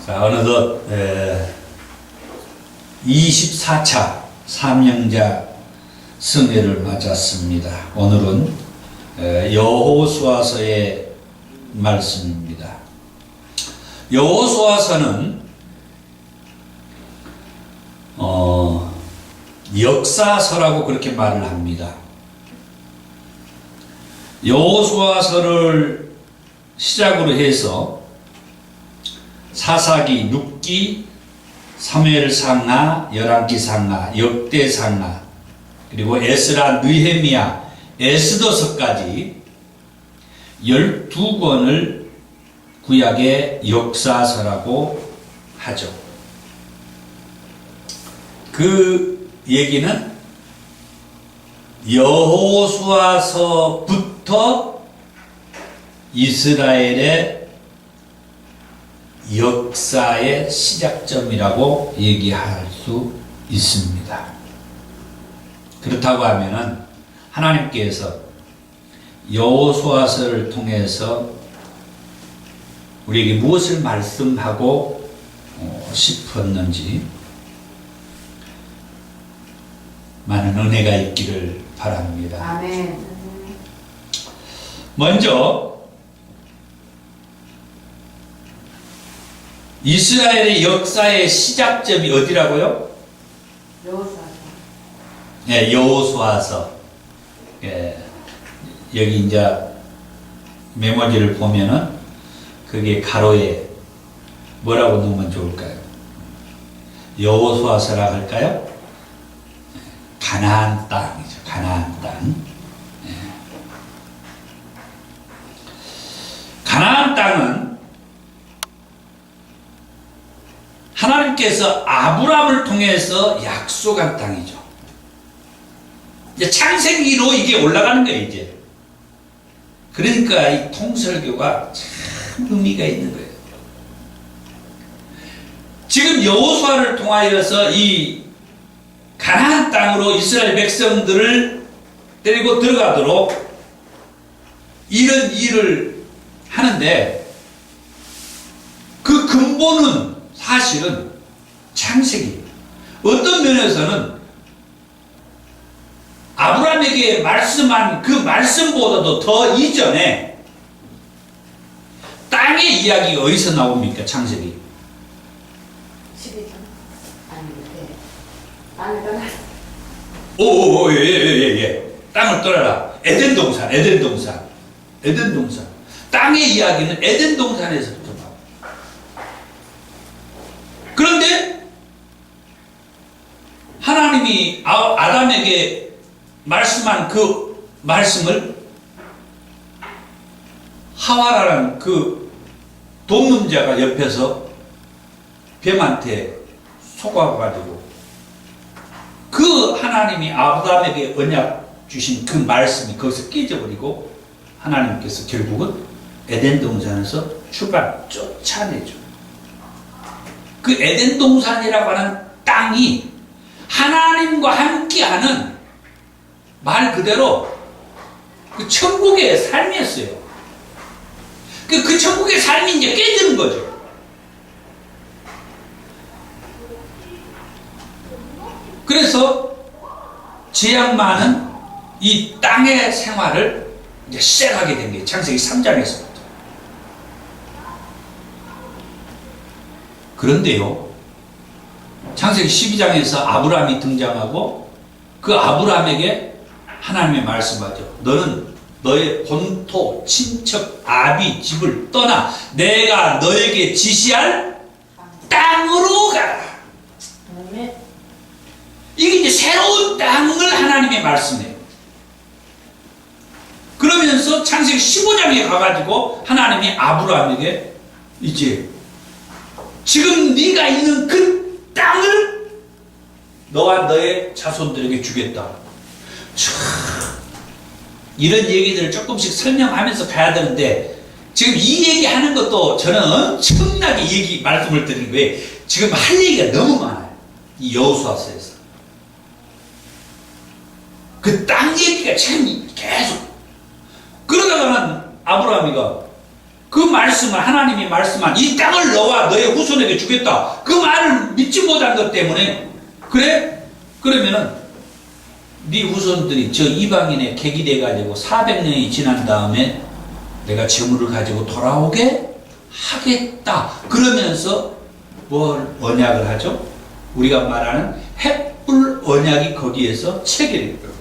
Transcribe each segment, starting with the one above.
자, 어느덧 24차 삼형제 성회를 맞았습니다. 오늘은 여호수아서의 말씀입니다. 여호수아서는 역사서라고 그렇게 말을 합니다. 여호수아서를 시작으로 해서 사사기, 룻기, 사무엘상하, 열왕기상하, 역대상하, 그리고 에스라, 느헤미야, 에스더서까지 12권을 구약의 역사서라고 하죠. 그 얘기는 여호수아서부터 이스라엘의 역사의 시작점이라고 얘기할 수 있습니다. 그렇다고 하면은 하나님께서 여호수아서를 통해서 우리에게 무엇을 말씀하고 싶었는지 많은 은혜가 있기를 바랍니다. 아멘. 먼저 이스라엘의 역사의 시작점이 어디라고요? 여호수아서. 네, 여호수아서. 예, 여기 이제 메모지를 보면은 그게 가로에 뭐라고 넣으면 좋을까요? 여호수아서라 할까요? 가나안 땅이죠. 가나안 땅. 예. 가나안 땅은 하나님께서 아브라함을 통해서 약속한 땅이죠. 이제 창세기로 이게 올라가는 거예요, 이제. 그러니까 이 통설교가 참 의미가 있는 거예요. 지금 여호수아를 통하여서 이 가나안 땅으로 이스라엘 백성들을 데리고 들어가도록 이런 일을 하는데 그 근본은 사실은 창세기. 어떤 면에서는 아브라함에게 말씀한 그 말씀보다도 더 이전에 땅의 이야기가 어디서 나옵니까? 창세기 12장. 아니, 네. 땅을 떠나. 오, 예. 땅을 떠나라. 에덴 동산. 땅의 이야기는 에덴 동산에서부터 나와. 그런데 하나님이 아담에게 말씀한 그 말씀을 하와라는 그 돕는 자가 옆에서 뱀한테 속아가지고 그 하나님이 아브라함에게 언약 주신 그 말씀이 거기서 깨져버리고 하나님께서 결국은 에덴 동산에서 쫓아내죠. 그 에덴 동산이라고 하는 땅이 하나님과 함께하는 말 그대로 그 천국의 삶이었어요. 그 천국의 삶이 이제 깨지는 거죠. 그래서 죄악 많은 이 땅의 생활을 이제 시작하게 된 게 창세기 3장에서부터. 그런데요, 창세기 12장에서 아브라함이 등장하고 그 아브라함에게 하나님이 말씀하죠. 너는 너의 본토, 친척, 아비 집을 떠나 내가 너에게 지시할 땅으로 가라. 이게 이제 새로운 땅을 하나님이 말씀해요. 그러면서 창세기 15장에 가가지고 하나님이 아브라함에게 이제 지금 네가 있는 그 땅을 너와 너의 자손들에게 주겠다. 이런 얘기들을 조금씩 설명하면서 가야 되는데 지금 이 얘기하는 것도 저는 엄청나게 말씀을 드리는 거예요. 지금 할 얘기가 너무 많아요. 이 여호수아서에서. 그 땅 얘기가 참 계속. 그러다가는 아브라함이가 그 말씀을 하나님이 말씀한 이 땅을 너와 너의 후손에게 주겠다. 그 말을 믿지 못한 것 때문에 그래? 그러면은 네 후손들이 저 이방인의 객이 돼가지고 400년이 지난 다음에 내가 재물을 가지고 돌아오게 하겠다. 그러면서 뭘 언약을 하죠? 우리가 말하는 횃불 언약이 거기에서 체결이 돼요.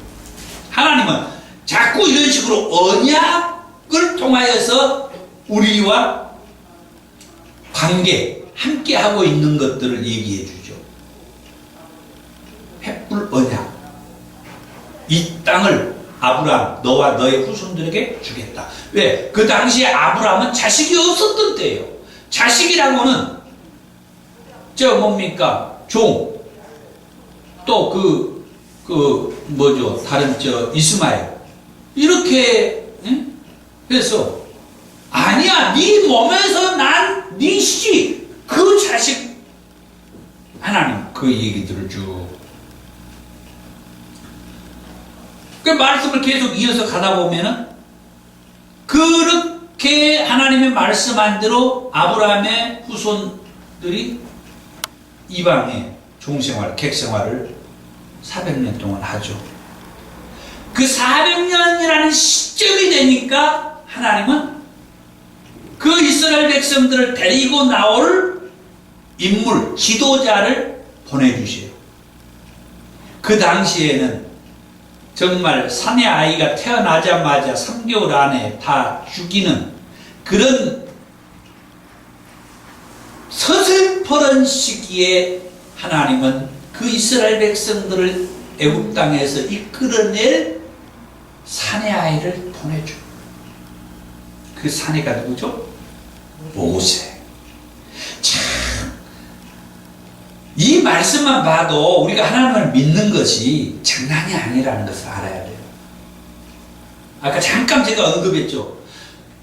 하나님은 자꾸 이런 식으로 언약을 통하여서 우리와 관계, 함께 하고 있는 것들을 얘기해 주죠. 횃불 언약. 이 땅을 아브라함, 너와 너의 후손들에게 주겠다. 왜? 그 당시에 아브라함은 자식이 없었던 때예요. 자식이라고는 저 뭡니까? 종. 또 뭐죠? 다른 이스마엘. 이렇게, 응? 그래서 아니야, 네 몸에서 난 네 씨, 그 자식. 하나님 그 얘기들을 쭉. 그 말씀을 계속 이어서 가다 보면은 그렇게 하나님의 말씀한 대로 아브라함의 후손들이 이방의 종생활, 객생활을 400년 동안 하죠. 그 400년이라는 시점이 되니까 하나님은 그 이스라엘 백성들을 데리고 나올 인물, 지도자를 보내주세요. 그 당시에는 정말 사내 아이가 태어나자마자 3개월 안에 다 죽이는 그런 서슬퍼런 시기에 하나님은 그 이스라엘 백성들을 애굽 땅에서 이끌어낼 사내 아이를 보내줘. 그 사내가 누구죠? 모세. 참, 이 말씀만 봐도 우리가 하나님을 믿는 것이 장난이 아니라는 것을 알아야 돼요. 아까 잠깐 제가 언급했죠.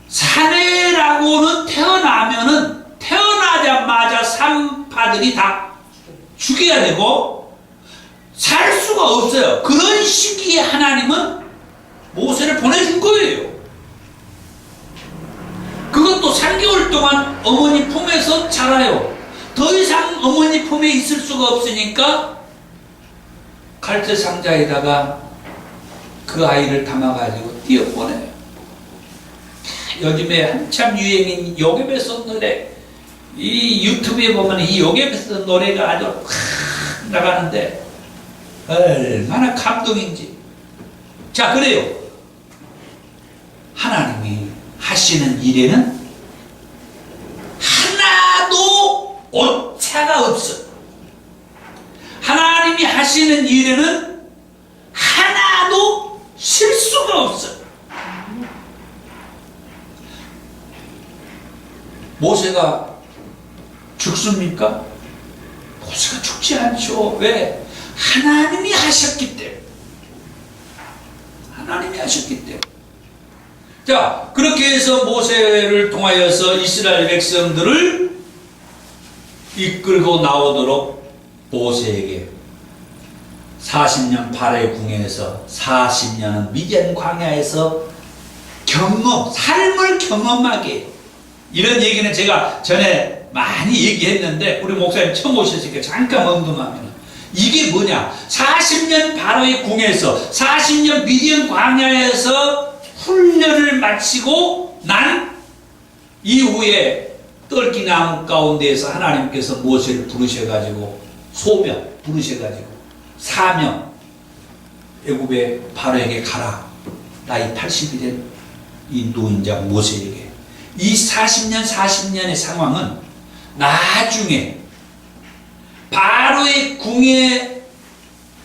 사내라고는 태어나면은 태어나자마자 산파들이 다 죽여야 되고 살 수가 없어요. 그런 시기에 하나님은 모세를 보내준 거예요. 그것도 3개월 동안 어머니 품에서 자라요. 더 이상 어머니 품에 있을 수가 없으니까 갈대 상자에다가 그 아이를 담아가지고 띄어보내요. 요즘에 한참 유행인 요괴배송 노래, 이 유튜브에 보면 이 요괴배송 노래가 아주 확 나가는데 얼마나 감동인지. 자, 그래요. 하나님이 하시는 일에는 하나도 오차가 없어. 하나님이 하시는 일에는 하나도 실수가 없어. 모세가 죽습니까? 모세가 죽지 않죠. 왜? 하나님이 하셨기 때문에. 하나님이 하셨기 때문에. 자, 그렇게 해서 모세를 통하여서 이스라엘 백성들을 이끌고 나오도록 모세에게 40년 발의 궁에서 40년은 미디안 광야에서 삶을 경험하게. 이런 얘기는 제가 전에 많이 얘기했는데 우리 목사님 처음 오셨으니까 잠깐 언급하면 이게 뭐냐? 40년 바로의 궁에서 40년 미디안 광야에서 훈련을 마치고 난 이후에 떨기나무 가운데에서 하나님께서 모세를 부르셔가지고 소명 부르셔가지고 사명 애굽의 바로에게 가라. 나이 80이 된 이 노인자 모세에게. 이 40년의 상황은 나중에 바로의 궁에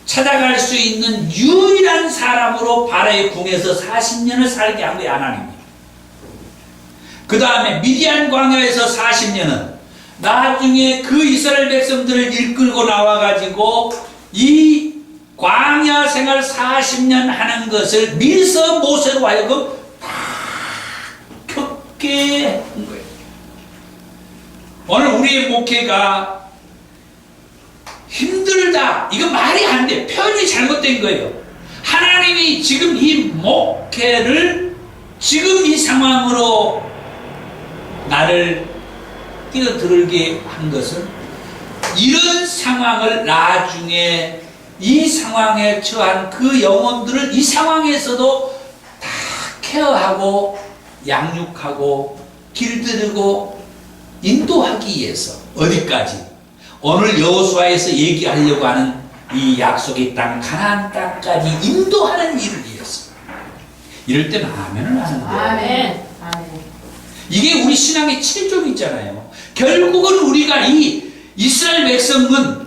찾아갈 수 있는 유일한 사람으로 바로의 궁에서 40년을 살게 한 거예요, 하나님이. 그 다음에 미디안 광야에서 40년은 나중에 그 이스라엘 백성들을 이끌고 나와가지고 이 광야 생활 40년 하는 것을 미서 모세로 하여금 다 겪게 한 거예요. 오늘 우리의 목회가 힘들다. 이거 말이 안 돼. 표현이 잘못된 거예요. 하나님이 지금 이 목회를 지금 이 상황으로 나를 뛰어들게 한 것은 이런 상황을 나중에 이 상황에 처한 그 영혼들을 이 상황에서도 다 케어하고 양육하고 길들이고 인도하기 위해서 어디까지? 오늘 여호수아에서 얘기하려고 하는 이 약속의 땅 가나안 땅까지 인도하는 일을 위해서. 이럴 때는 아멘을 하는 거예요. 아멘. 아멘. 이게 우리 신앙의 체점이 있잖아요. 결국은 우리가 이 이스라엘 백성은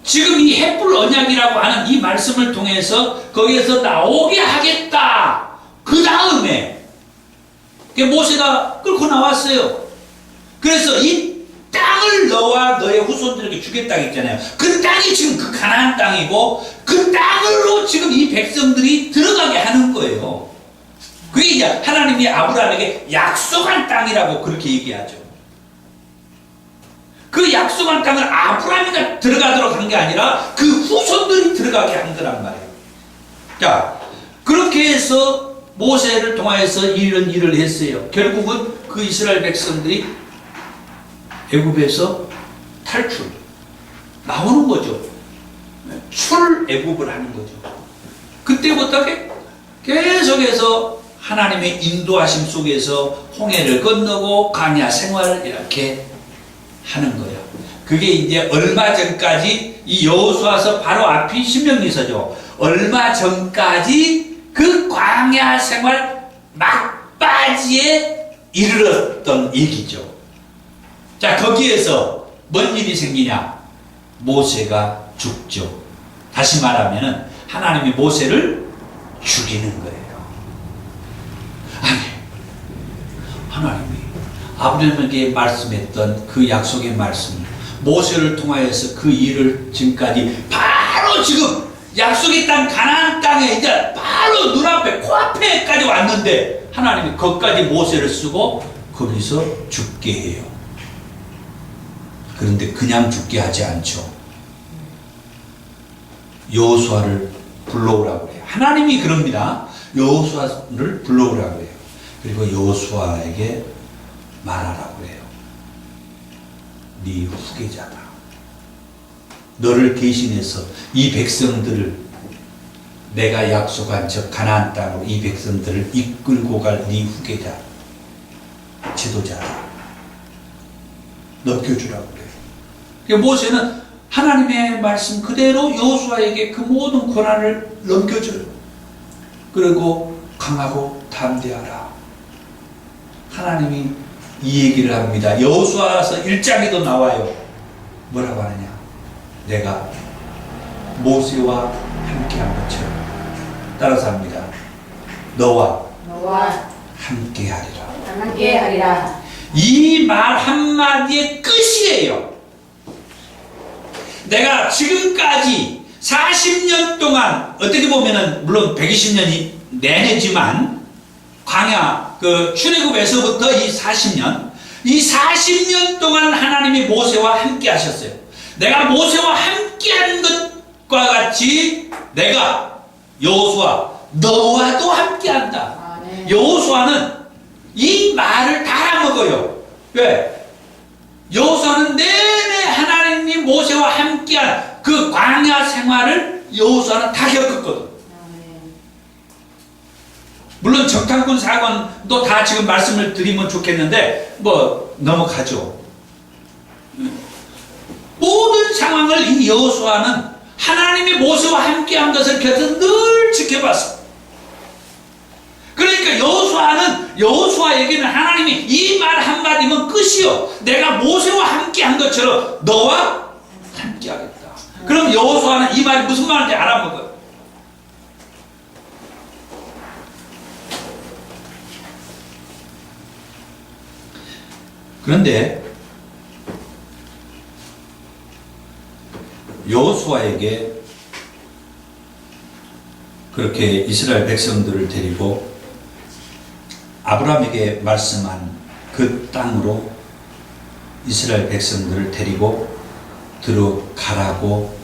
지금 이 햇불 언약이라고 하는 이 말씀을 통해서 거기에서 나오게 하겠다. 그 다음에 모세가 끌고 나왔어요. 그래서 이 땅을 너와 너의 후손들에게 주겠다 했잖아요. 그 땅이 지금 그 가나안 땅이고 그 땅으로 지금 이 백성들이 들어가게 하는 거예요. 그게 이제 하나님이 아브라함에게 약속한 땅이라고 그렇게 얘기하죠. 그 약속한 땅을 아브라함이 들어가도록 한 게 아니라 그 후손들이 들어가게 한 거란 말이에요. 자, 그렇게 해서 모세를 통하여서 이런 일을 했어요. 결국은 그 이스라엘 백성들이 애굽에서 탈출 나오는 거죠. 출애굽을 하는 거죠. 그때부터 계속해서 하나님의 인도하심 속에서 홍해를 건너고 광야 생활을 이렇게 하는 거예요. 그게 이제 얼마 전까지 이 여호수아서 바로 앞이 신명기서죠. 얼마 전까지 그 광야 생활 막바지에 이르렀던 얘기죠. 자, 거기에서 뭔 일이 생기냐? 모세가 죽죠. 다시 말하면은 하나님이 모세를 죽이는 거예요. 아니, 하나님이 아브라함에게 말씀했던 그 약속의 말씀, 모세를 통하여서 그 일을 지금까지 바로 지금 약속의 땅 가나안 땅에 이제 바로 눈앞에 코앞에까지 왔는데 하나님이 거기까지 모세를 쓰고 거기서 죽게 해요. 그런데 그냥 죽게 하지 않죠. 여호수아를 불러오라고 해요. 하나님이 그럽니다. 여호수아를 불러오라고 해요. 그리고 여호수아에게 말하라고 해요. 네 후계자다. 너를 대신해서 이 백성들을 내가 약속한 저 가나안 땅으로 이 백성들을 이끌고 갈 네 후계자, 지도자라. 넘겨주라고 그래요. 그러니까 모세는 하나님의 말씀 그대로 여호수아에게 그 모든 권한을 넘겨줘요. 그리고 강하고 담대하라. 하나님이 이 얘기를 합니다. 여호수아서 1장에도 나와요. 뭐라고 하느냐? 내가 모세와 함께한 것처럼. 따라서 합니다. 너와 함께하리라. 함께하리라. 이 말 한마디의 끝이에요. 내가 지금까지 40년 동안 어떻게 보면은 물론 120년이 내내지만 광야 그 출애굽에서부터 이 40년 동안 하나님이 모세와 함께 하셨어요. 내가 모세와 함께한 것과 같이 내가 여호수아 너와도 함께한다. 여호수아는 이 말을 다 알아먹어요. 왜? 여호수아는 내내 하나님이 모세와 함께한 그 광야 생활을 여호수아는 다 겪었거든. 물론 적탄군 사건도 다 지금 말씀을 드리면 좋겠는데 뭐 넘어가죠. 모든 상황을 이 여호수아는 하나님이 모세와 함께한 것을 곁에서 늘 지켜봤어. 그러니까 여호수아에게는 하나님이 이 말 한마디면 끝이요. 내가 모세와 함께한 것처럼 너와 함께하겠다. 그럼 여호수아는 이 말이 무슨 말인지 알아먹어요. 그런데 여호수아에게 그렇게 이스라엘 백성들을 데리고 아브라함에게 말씀한 그 땅으로 이스라엘 백성들을 데리고 들어가라고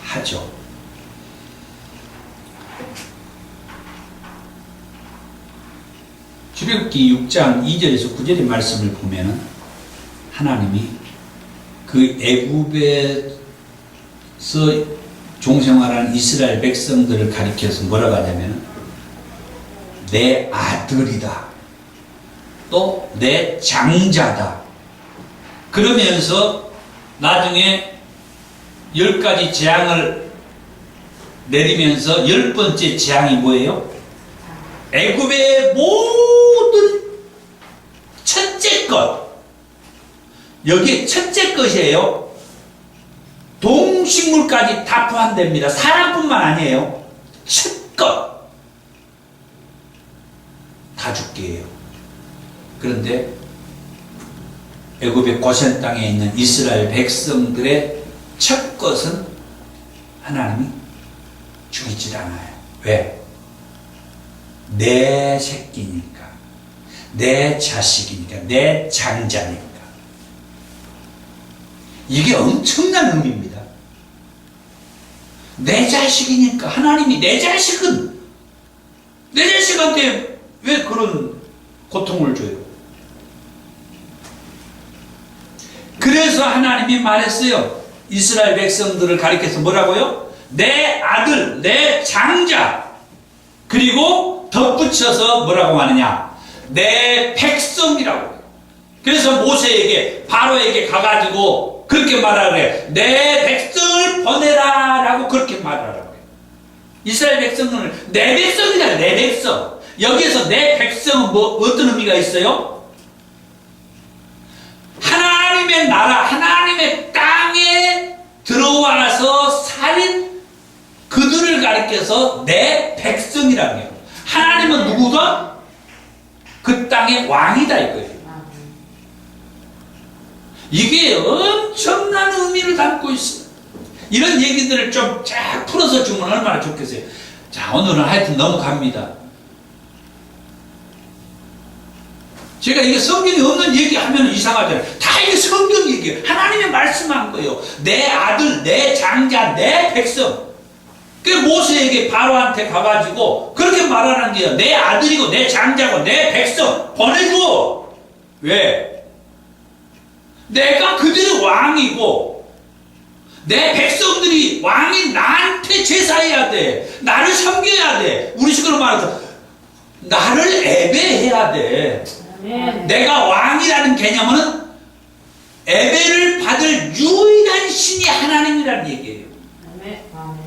하죠. 출애굽기 6장 2절에서 9절의 말씀을 보면은 하나님이 그 애굽에서 종생활한 이스라엘 백성들을 가리켜서 뭐라고 하냐면 내 아들이다, 또 내 장자다, 그러면서 나중에 10가지 재앙을 내리면서 10번째 재앙이 뭐예요? 애굽의 모든 첫째 것, 여기에 첫째 것이에요. 동식물까지 다 포함됩니다. 사람뿐만 아니에요. 첫 것 다 죽게 해요. 그런데 애굽의 고센 땅에 있는 이스라엘 백성들의 첫 것은 하나님이 죽이질 않아요. 왜? 내 새끼니까, 내 자식이니까, 내 장자니까. 이게 엄청난 의미입니다. 내 자식이니까. 하나님이 내 자식한테 왜 그런 고통을 줘요? 그래서 하나님이 말했어요. 이스라엘 백성들을 가리켜서 뭐라고요? 내 아들, 내 장자, 그리고 덧붙여서 뭐라고 하느냐? 내 백성이라고. 그래서 모세에게, 바로에게 가가지고 그렇게 말하라 그래. 내 백성을 보내라 라고 그렇게 말하라고 그래. 이스라엘 백성을 내 백성이다. 내 백성. 여기에서 내 백성은 어떤 의미가 있어요? 하나님의 나라, 하나님의 땅에 들어와서 살인 그들을 가리켜서 내 백성이라고 해요. 하나님은 누구가? 그 땅의 왕이다 이거예요. 이게 엄청난 의미를 담고 있어요. 이런 얘기들을 좀 쫙 풀어서 주면 얼마나 좋겠어요. 자, 오늘은 하여튼 넘어갑니다. 제가 이게 성경이 없는 얘기하면 이상하잖아요. 다 이게 성경 얘기예요. 하나님의 말씀한 거예요. 내 아들, 내 장자, 내 백성. 그 모세에게 바로한테 가가지고 그렇게 말하는 게요. 내 아들이고 내 장자고 내 백성 보내줘. 왜? 내가 그들의 왕이고 내 백성들이 왕인 나한테 제사해야 돼. 나를 섬겨야 돼. 우리 식으로 말해서 나를 예배해야 돼. 아멘. 내가 왕이라는 개념은 예배를 받을 유일한 신이 하나님이라는 얘기예요. 아멘. 아멘.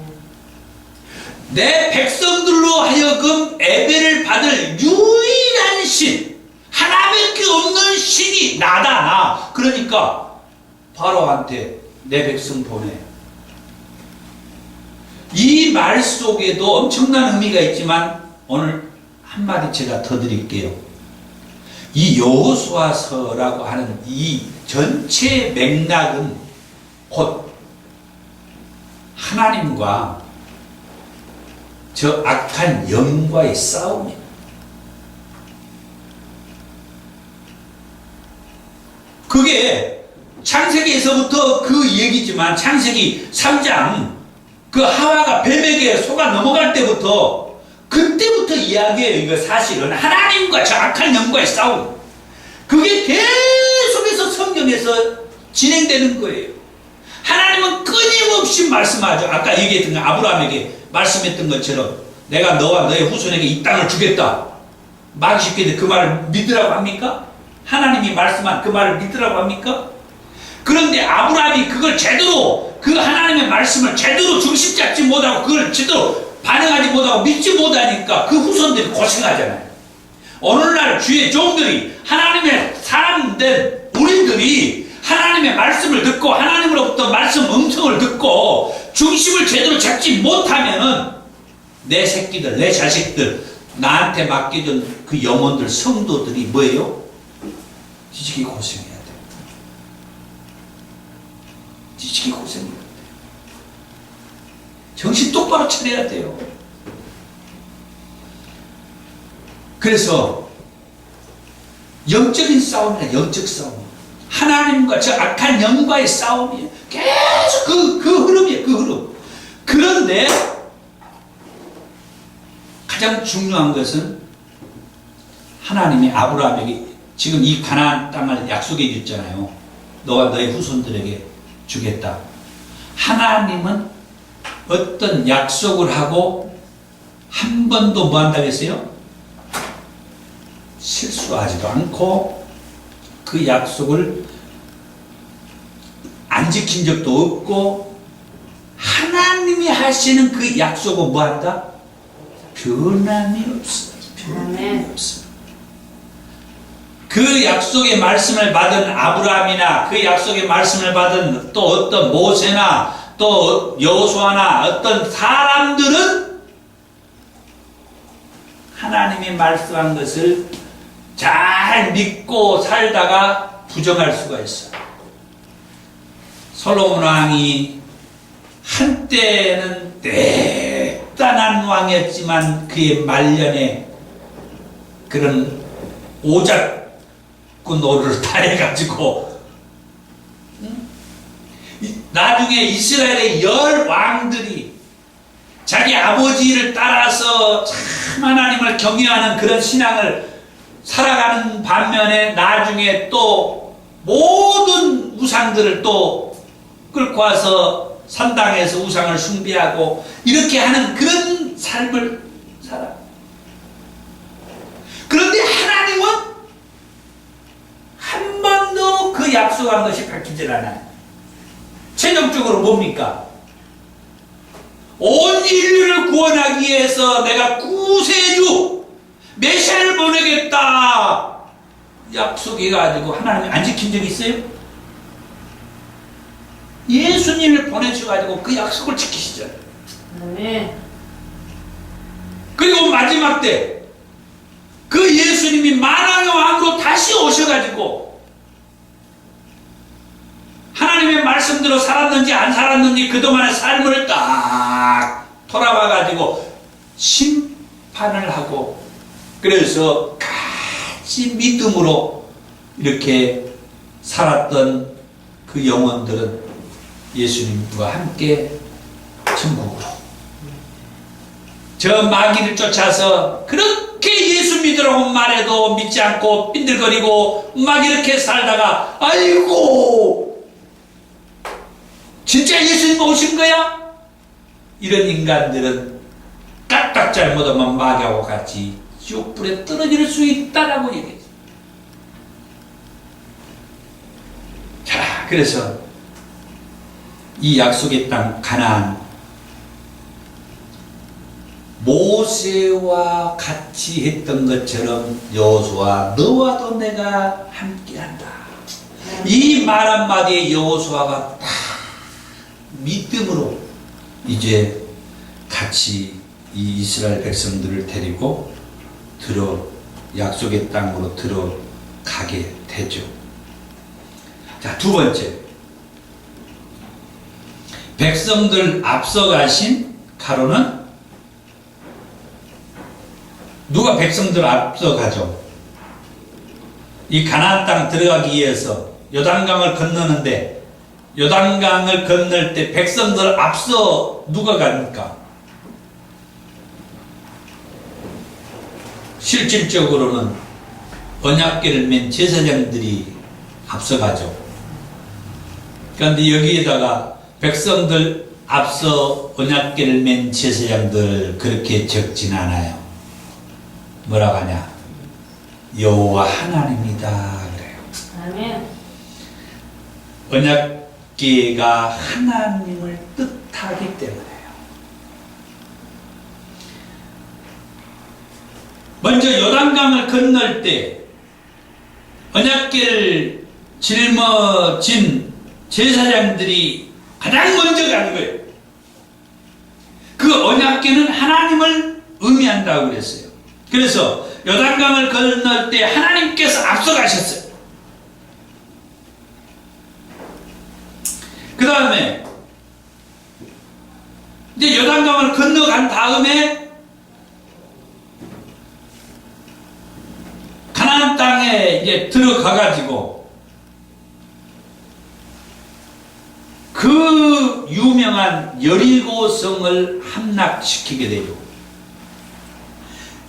내 백성들로 하여금 예배를 받을 유일한 신, 하나밖에 없는 신이 나다, 나. 그러니까 바로한테 내 백성 보내. 이 말 속에도 엄청난 의미가 있지만 오늘 한마디 제가 더 드릴게요. 이 여호수아서라고 하는 이 전체 맥락은 곧 하나님과 저 악한 영과의 싸움이에요. 그게 창세기에서부터 그 얘기지만 창세기 3장 그 하와가 뱀에게 속아 넘어갈 때부터 그때부터 이야기해요. 이거 사실은 하나님과 저 악한 영과의 싸움. 그게 계속해서 성경에서 진행되는 거예요. 하나님은 끊임없이 말씀하죠. 아까 얘기했던 거 아브라함에게 말씀했던 것처럼 내가 너와 너의 후손에게 이 땅을 주겠다. 말이 쉽게 그 말을 믿으라고 합니까? 하나님이 말씀한 그 말을 믿으라고 합니까? 그런데 아브라함이 그걸 제대로 그 하나님의 말씀을 제대로 중심 잡지 못하고 그걸 제대로 반응하지 못하고 믿지 못하니까 그 후손들이 고생하잖아요. 오늘날 주의 종들이 하나님의 사람된 우리들이 하나님의 말씀을 듣고 하나님으로부터 말씀 음성을 듣고 중심을 제대로 잡지 못하면은 내 새끼들, 내 자식들, 나한테 맡겨준 그 영혼들, 성도들이 뭐예요? 지지기 고생해야 돼. 지지기 고생해야 돼. 정신 똑바로 차려야 돼요. 그래서 영적인 싸움이야. 영적 싸움. 하나님과 저 악한 영과의 싸움이에요. 계속 그 흐름이에요. 그 흐름. 그런데 가장 중요한 것은 하나님이 아브라함에게 지금 이 가나안 땅을 약속해 줬잖아요. 너와 너의 후손들에게 주겠다. 하나님은 어떤 약속을 하고 한 번도 뭐 한다고 했어요? 실수하지도 않고 그 약속을 안 지킨 적도 없고, 하나님이 하시는 그 약속은 뭐 한다? 변함이 없어. 변함이 없어. 그 약속의 말씀을 받은 아브라함이나 그 약속의 말씀을 받은 또 어떤 모세나 또 여호수아나 어떤 사람들은 하나님이 말씀한 것을 잘 믿고 살다가 부정할 수가 있어요. 솔로몬 왕이 한때는 대단한 왕이었지만 그의 말년에 그런 오작구 노릇을 다 해가지고 나중에 이스라엘의 10 왕들이 자기 아버지를 따라서 참 하나님을 경외하는 그런 신앙을 살아가는 반면에 나중에 또 모든 우상들을 또 끌고 와서 산당에서 우상을 숭배하고 이렇게 하는 그런 삶을 살아. 그런데 하나님은 한 번도 그 약속한 것이 바뀌질 않아요. 최종적으로 뭡니까? 온 인류를 구원하기 위해서 내가 구세주 메시아를 보내겠다 약속해가지고 하나님이 안 지킨 적이 있어요? 예수님을 보내셔가지고 그 약속을 지키시잖아요. 네. 그리고 마지막 때 그 예수님이 만왕의 왕으로 다시 오셔가지고 하나님의 말씀대로 살았는지 안 살았는지 그동안의 삶을 딱 돌아봐가지고 심판을 하고, 그래서 같이 믿음으로 이렇게 살았던 그 영혼들은 예수님과 함께 천국으로, 저 마귀를 쫓아서 그렇게 예수 믿으라고 말해도 믿지 않고 빈들거리고 막 이렇게 살다가 아이고 진짜 예수님 오신 거야? 이런 인간들은 까딱 잘못하면 마귀하고 같이 지옥불에 떨어질 수 있다라고 얘기했어요. 자, 그래서 이 약속의 땅 가나안, 모세와 같이 했던 것처럼 여호수아 너와도 내가 함께한다. 이 말 한마디에 여호수아가 딱 믿음으로 이제 같이 이 이스라엘 백성들을 데리고 약속의 땅으로 들어가게 되죠. 자, 두 번째, 백성들 앞서가신 가로는 누가 백성들 앞서가죠? 이 가나안 땅 들어가기 위해서 요단강을 건너는데, 요단강을 건널 때 백성들 앞서 누가 갑니까? 실질적으로는 언약궤를 맨 제사장들이 앞서가죠. 그런데 여기에다가 백성들 앞서 언약궤를 맨 제사장들 그렇게 적진 않아요. 뭐라고 하냐? 여호와 하나님이다 그래요. 아멘. 언약궤가 하나님을 뜻하기 때문에요. 먼저 요단강을 건널 때 언약궤를 짊어진 제사장들이 가장 먼저 가는 거예요. 그 언약궤는 하나님을 의미한다고 그랬어요. 그래서 요단강을 건널 때 하나님께서 앞서가셨어요. 그 다음에 이제 요단강을 건너간 다음에 가나안 땅에 이제 들어가가지고 그 유명한 여리고성을 함락시키게 되죠.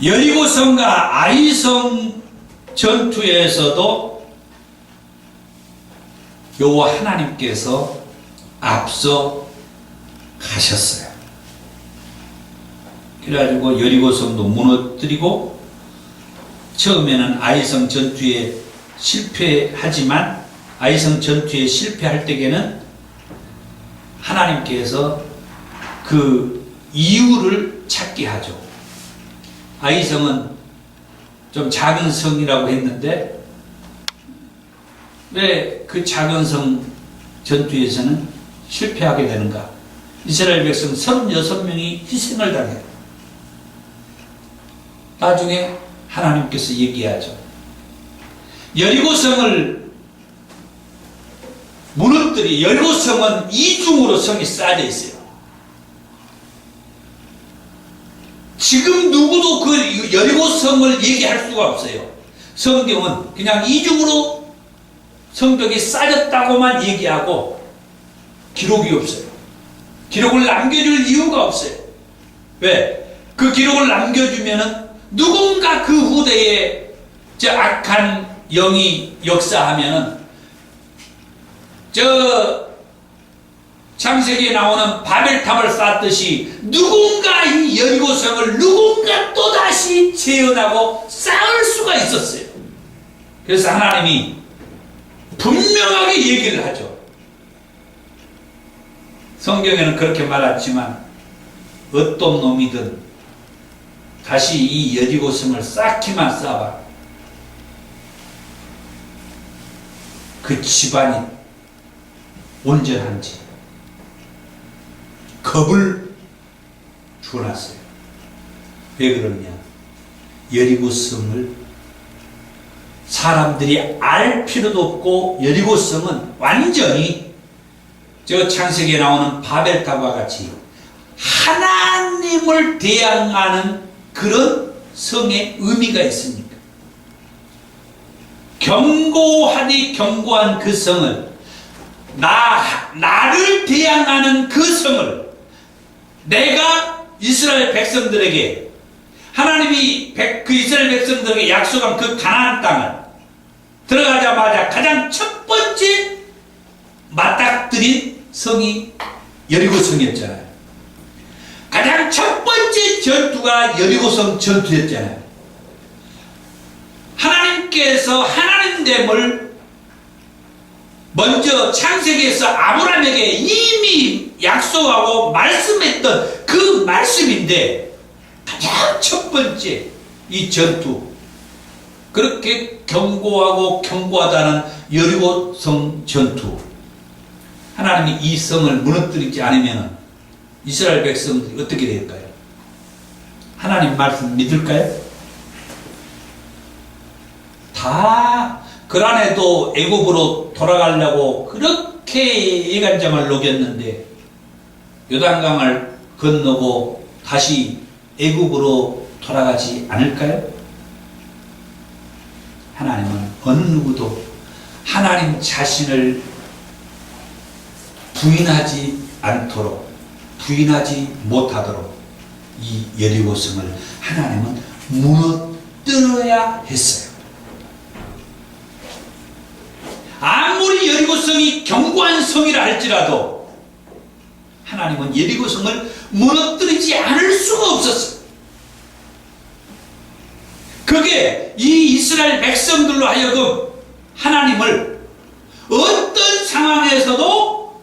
여리고성과 아이성 전투에서도 여호와 하나님께서 앞서 가셨어요. 그래가지고 여리고성도 무너뜨리고 처음에는 아이성 전투에 실패하지만 아이성 전투에 실패할 때에는 하나님께서 그 이유를 찾게 하죠. 아이성은 좀 작은 성이라고 했는데 왜 그 작은 성 전투에서는 실패하게 되는가? 이스라엘 백성 36명이 희생을 당해요. 나중에 하나님께서 얘기하죠. 여리고성을 무너뜨리, 여리고성은 이중으로 성이 쌓여져 있어요. 지금 누구도 그 여리고성을 얘기할 수가 없어요. 성경은 그냥 이중으로 성벽이 쌓였다고만 얘기하고 기록이 없어요. 기록을 남겨줄 이유가 없어요. 왜? 그 기록을 남겨주면은 누군가 그 후대에 저 악한 영이 역사하면은 저 창세기에 나오는 바벨탑을 쌓듯이 누군가 이 여리고성을 누군가 또다시 재현하고 쌓을 수가 있었어요. 그래서 하나님이 분명하게 얘기를 하죠. 성경에는 그렇게 말하지만 어떤 놈이든 다시 이 여리고성을 쌓기만 쌓아봐. 그 집안이 온전한지 겁을 주어놨어요. 왜 그러냐? 여리고성을 사람들이 알 필요도 없고 여리고성은 완전히 저 창세기에 나오는 바벨탑과 같이 하나님을 대항하는 그런 성의 의미가 있습니다. 견고하디 견고한 그 성을 나를 대항하는 그 성을 내가 이스라엘 백성들에게 하나님이 그 이스라엘 백성들에게 약속한 그 가나안 땅을 들어가자마자 가장 첫 번째 맞닥뜨린 성이 여리고성이었잖아요. 가장 첫 번째 전투가 여리고성 전투였잖아요. 하나님께서 하나님됨을 먼저 창세기에서 아브라함에게 이미 약속하고 말씀했던 그 말씀인데 가장 첫 번째 이 전투, 그렇게 견고하고 견고하다는 여리고성 전투, 하나님이 이 성을 무너뜨리지 않으면 이스라엘 백성들이 어떻게 될까요? 하나님 말씀 믿을까요? 다 그란에도 애굽으로 돌아가려고 그렇게 예간장을 녹였는데 요단강을 건너고 다시 애굽으로 돌아가지 않을까요? 하나님은 어느 누구도 하나님 자신을 부인하지 않도록, 부인하지 못하도록 이 여리고성을 하나님은 무너뜨려야 했어요. 아무리 여리고성이 견고한 성이라 할지라도 하나님은 여리고성을 무너뜨리지 않을 수가 없었어요. 그게 이 이스라엘 백성들로 하여금 하나님을 어떤 상황에서도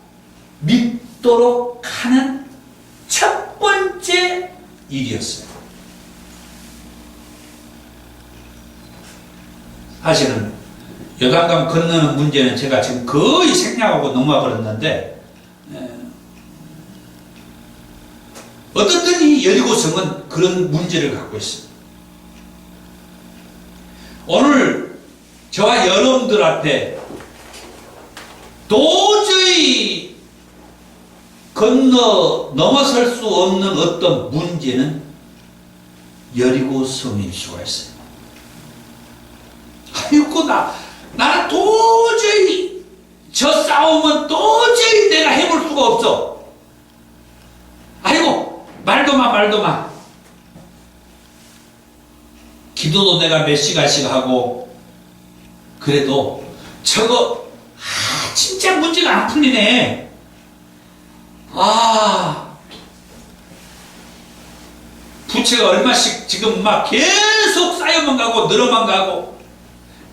믿도록 하는 첫 번째 일이었어요. 사실은 요단강 건너는 문제는 제가 지금 거의 생략하고 넘어버렸는데, 어떻든 이 여리고성은 그런 문제를 갖고 있습니다. 오늘 저와 여러분들 앞에 도저히 넘어설 수 없는 어떤 문제는 여리고성일 수가 있어요. 아이고, 나는 도저히 저 싸움은 도저히 내가 해볼 수가 없어. 아이고, 말도 마. 기도도 내가 몇 시간씩 하고 그래도 저거 진짜 문제가 안 풀리네. 부채가 얼마씩 지금 막 계속 쌓여만 가고 늘어만 가고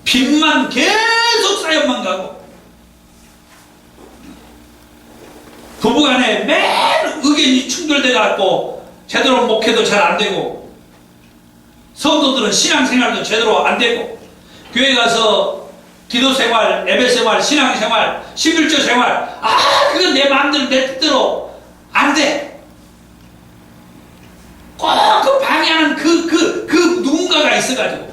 빚만 계속 쌓여만 가고 부부간에 매일 의견이 충돌돼 갖고 제대로 목회도 잘 안 되고 성도들은 신앙생활도 제대로 안 되고 교회 가서 기도생활, 예배생활, 신앙생활, 11조 생활 그건 내 마음대로 내 뜻대로 안 돼. 꼭 그 방해하는 그 누군가가 있어가지고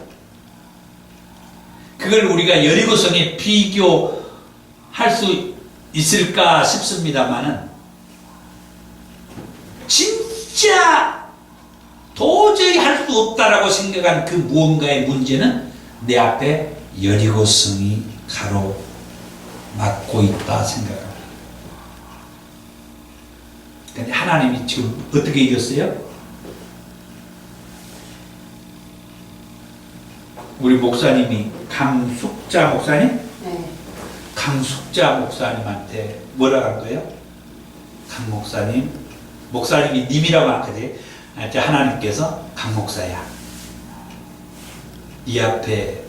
그걸 우리가 여리고성에 비교할 수 있을까 싶습니다만은 진짜 도저히 할 수 없다라고 생각한 그 무언가의 문제는 내 앞에 여리고성이 가로막고 있다 생각합니다. 근데 하나님이 지금 어떻게 이겼어요? 우리 목사님이 강숙자 목사님? 네. 강숙자 목사님한테 뭐라 한 거예요? 강 목사님, 목사님이 님이라고 하거든. 하나님께서 강 목사야, 네 앞에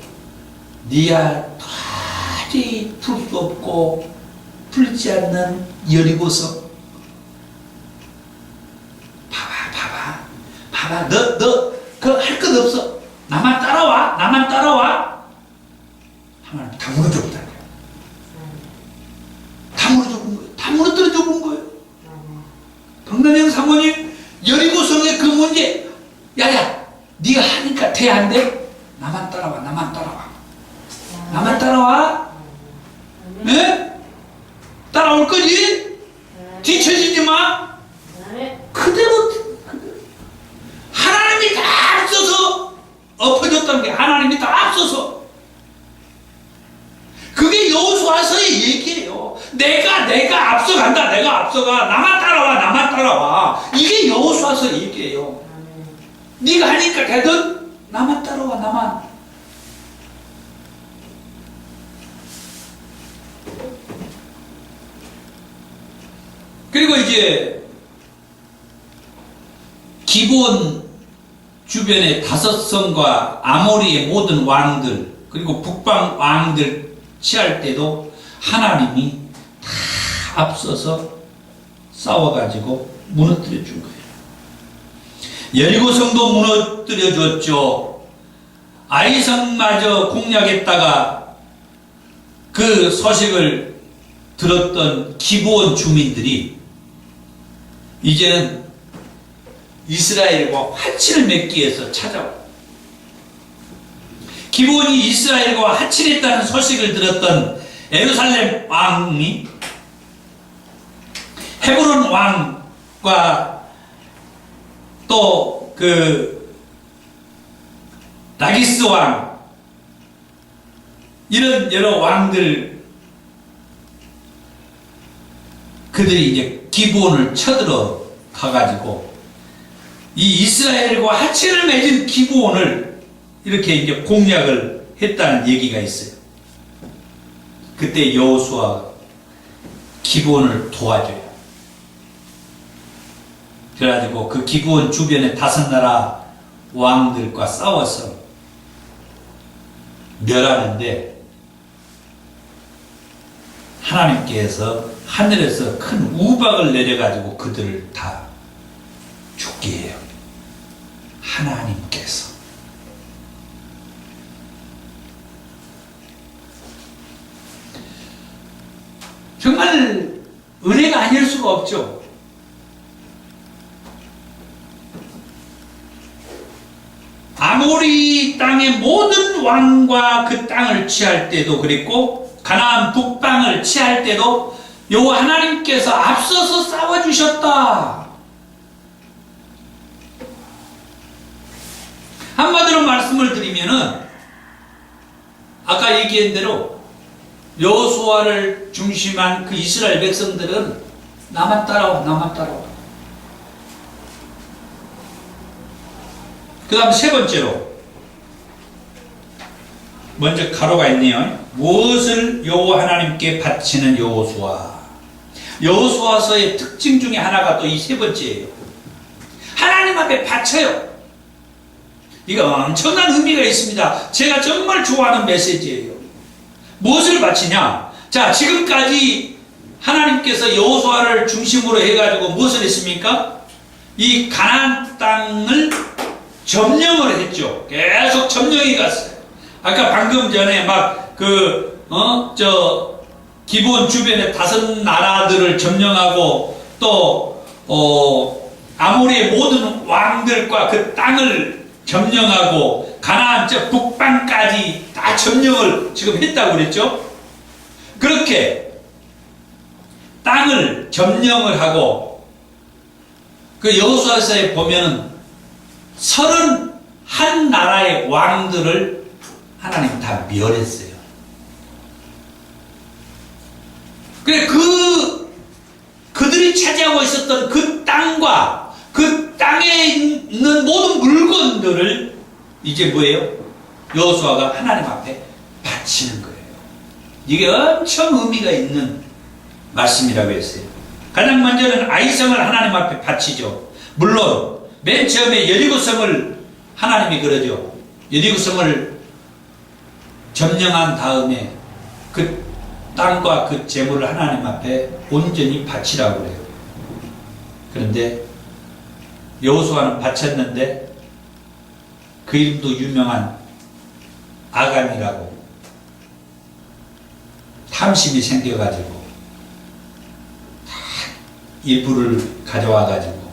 네가 도저히 풀 수 없고 풀지 않는 여리고성 봐봐 너 그거 할 것 없어. 나만 따라와 하나님 다 무너져 버린 거예요. 다 무너뜨려 본 거예요. 박난영 사모님 여리고성의 그 문제, 야야 네가 하니까 돼 안 돼? 나만 따라와. 네? 따라올 거지? 뒤처지지 마. 그대로 하나님이 다 앞서서 엎어졌다는 게 하나님이 다 앞서서 그게 여호수아서의 얘기예요. 내가 앞서간다. 내가 앞서가. 나만 따라와. 이게 여호수아서 얘기예요. 네가 하니까 되든 나만 따라와. 나만. 그리고 이제 기브온 주변의 5성과 아모리의 모든 왕들 그리고 북방 왕들 취할 때도 하나님이 다 앞서서 싸워가지고 무너뜨려 준 거예요. 여리고성도 무너뜨려 줬죠. 아이성마저 공략했다가 그 소식을 들었던 기브온 주민들이 이제는 이스라엘과 화친을 맺기 위해서 찾아와요. 기브온이 이스라엘과 화친했다는 소식을 들었던 예루살렘 왕이 헤브론 왕과 또 그 라기스 왕 이런 여러 왕들 그들이 이제 기브온을 쳐들어 가가지고 이 이스라엘과 화친을 맺은 기브온을 이렇게 이제 공략을 했다는 얘기가 있어요. 그때 여호수아가 기브온을 도와줘요. 그래가지고 그 기브온 주변의 5나라 왕들과 싸워서 멸하는데 하나님께서 하늘에서 큰 우박을 내려가지고 그들을 다 죽게 해요. 하나님께서. 정말 은혜가 아닐 수가 없죠. 아모리 땅의 모든 왕과 그 땅을 취할 때도 그랬고 가나안 북방을 취할 때도 여호와 하나님께서 앞서서 싸워주셨다. 한마디로 말씀을 드리면은 아까 얘기한 대로 여호수아를 중심한 그 이스라엘 백성들은 나만 따라와. 그 다음 세 번째로 먼저 가로가 있네요. 무엇을 여호와 하나님께 바치는 여호수아. 여호수아서의 특징 중에 하나가 또 이 세 번째예요. 하나님 앞에 바쳐요. 이거 엄청난 의미가 있습니다. 제가 정말 좋아하는 메시지예요. 무엇을 바치냐? 자, 지금까지 하나님께서 여호수아를 중심으로 해가지고 무엇을 했습니까? 이 가나안 땅을 점령을 했죠. 계속 점령해 갔어요. 아까 방금 전에 막 기본 주변에 5 나라들을 점령하고 또 아모리의 모든 왕들과 그 땅을 점령하고 가나안 저 북방까지 다 점령을 지금 했다고 그랬죠. 그렇게 땅을 점령을 하고 그 여호수아서에 보면은 31 나라의 왕들을 하나님 다 멸했어요. 그래 그들이 차지하고 있었던 그 땅과 그 땅에 있는 모든 물건들을 이제 뭐예요? 여호수아가 하나님 앞에 바치는 거예요. 이게 엄청 의미가 있는 말씀이라고 했어요. 가장 먼저는 아이성을 하나님 앞에 바치죠. 물론 맨 처음에 여리고성을 하나님이 그러죠. 여리고성을 점령한 다음에 그 땅과 그 재물을 하나님 앞에 온전히 바치라고 그래요. 그런데 여호수아는 바쳤는데 그 이름도 유명한 아간이라고 탐심이 생겨가지고 다 일부를 가져와가지고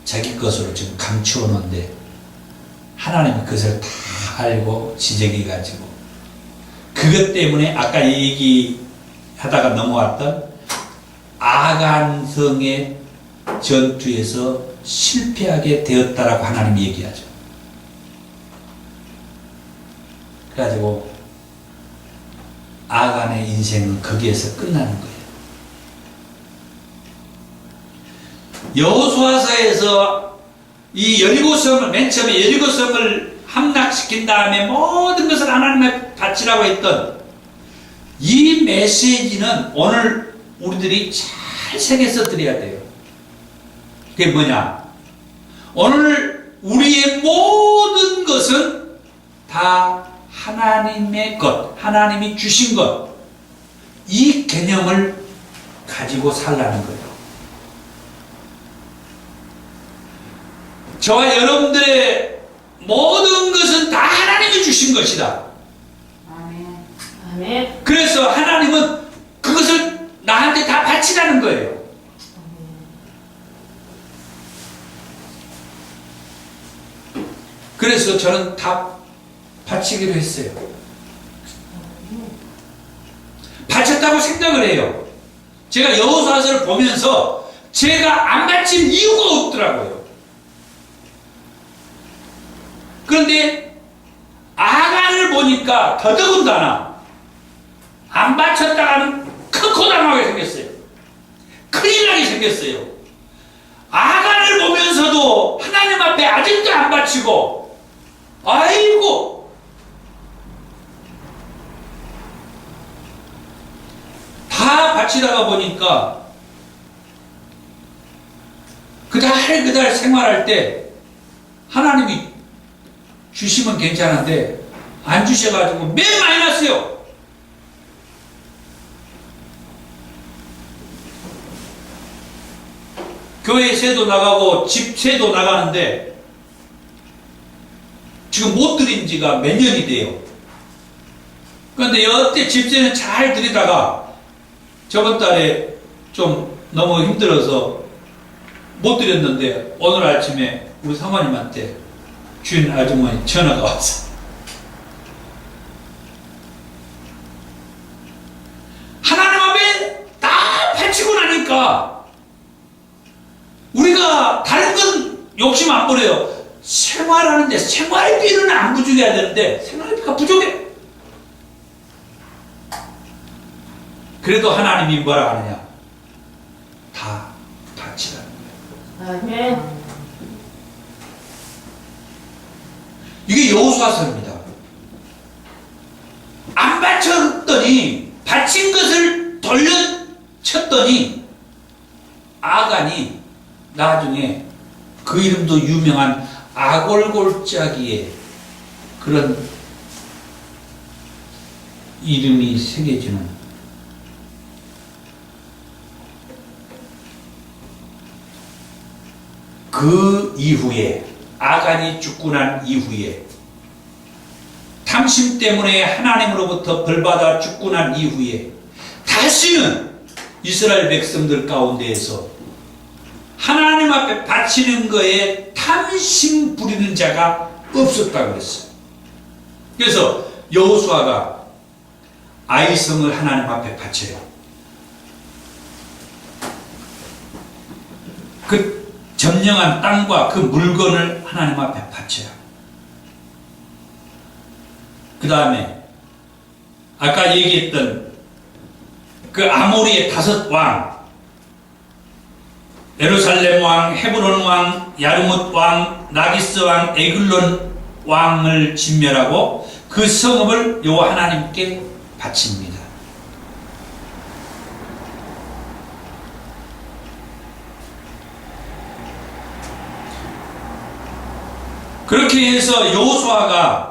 자기 것으로 지금 감추어 놓은데 하나님이 그것을 다 알고 지적해가지고 그것 때문에 아까 얘기하다가 넘어왔던 아간성의 전투에서 실패하게 되었다라고 하나님이 얘기하죠. 그래가지고 아간의 인생은 거기에서 끝나는 거예요. 여호수아서에서 이 여리고성을 맨 처음에 여리고성을 함락시킨 다음에 모든 것을 하나님의 바치라고 했던 이 메시지는 오늘 우리들이 잘 새겨서 드려야 돼요. 그게 뭐냐? 오늘 우리의 모든 것은 다 하나님의 것, 하나님이 주신 것, 이 개념을 가지고 살라는 거예요. 저와 여러분들의 모든 것은 다 하나님이 주신 것이다. 아멘. 아멘. 그래서 하나님은 그것을 나한테 다 바치라는 거예요. 그래서 저는 다 바치기로 했어요. 바쳤다고 생각을 해요. 제가 여호수아서를 보면서 제가 안 바친 이유가 없더라고요. 그런데 아간을 보니까 더더군다나 안 바쳤다가는 큰 고난하게 생겼어요. 큰일 나게 생겼어요. 아간을 보면서도 하나님 앞에 아직도 안 바치고, 아이고, 다 바치다가 보니까 그달 생활할 때 하나님이 주시면 괜찮은데 안 주셔가지고 맨 마이너스요. 교회 세도 나가고 집 세도 나가는데 지금 못 드린 지가 몇 년이 돼요. 그런데 여태 집세는 잘 드리다가 저번 달에 좀 너무 힘들어서 못 드렸는데 오늘 아침에 우리 사모님한테 주인 아주머니 전화가 왔어. 하나님 앞에 다 바치고 나니까 우리가 다른 건 욕심 안 부려요. 생활하는데 생활비는 안 부족해야 되는데 생활비가 부족해. 그래도 하나님이 뭐라 하느냐? 다 바치라는 거예요. 아멘. 이게 여호수아서입니다. 안 바쳤더니 바친 것을 돌려쳤더니 아간이 나중에 그 이름도 유명한 아골골짜기에 그런 이름이 새겨지는 그 이후에 아간이 죽고 난 이후에 탐심 때문에 하나님으로부터 벌받아 죽고 난 이후에 다시는 이스라엘 백성들 가운데에서 하나님 앞에 바치는 거에 탐심 부리는 자가 없었다고 그랬어요. 그래서 여호수아가 아이성을 하나님 앞에 바쳐요. 그 점령한 땅과 그 물건을 하나님 앞에 바쳐요. 그 다음에 아까 얘기했던 그 아모리의 5왕, 예루살렘 왕, 헤브론 왕, 야르뭇 왕, 나기스 왕, 에글론 왕을 진멸하고 그 성읍을 여호와 하나님께 바칩니다. 그렇게 해서 여호수아가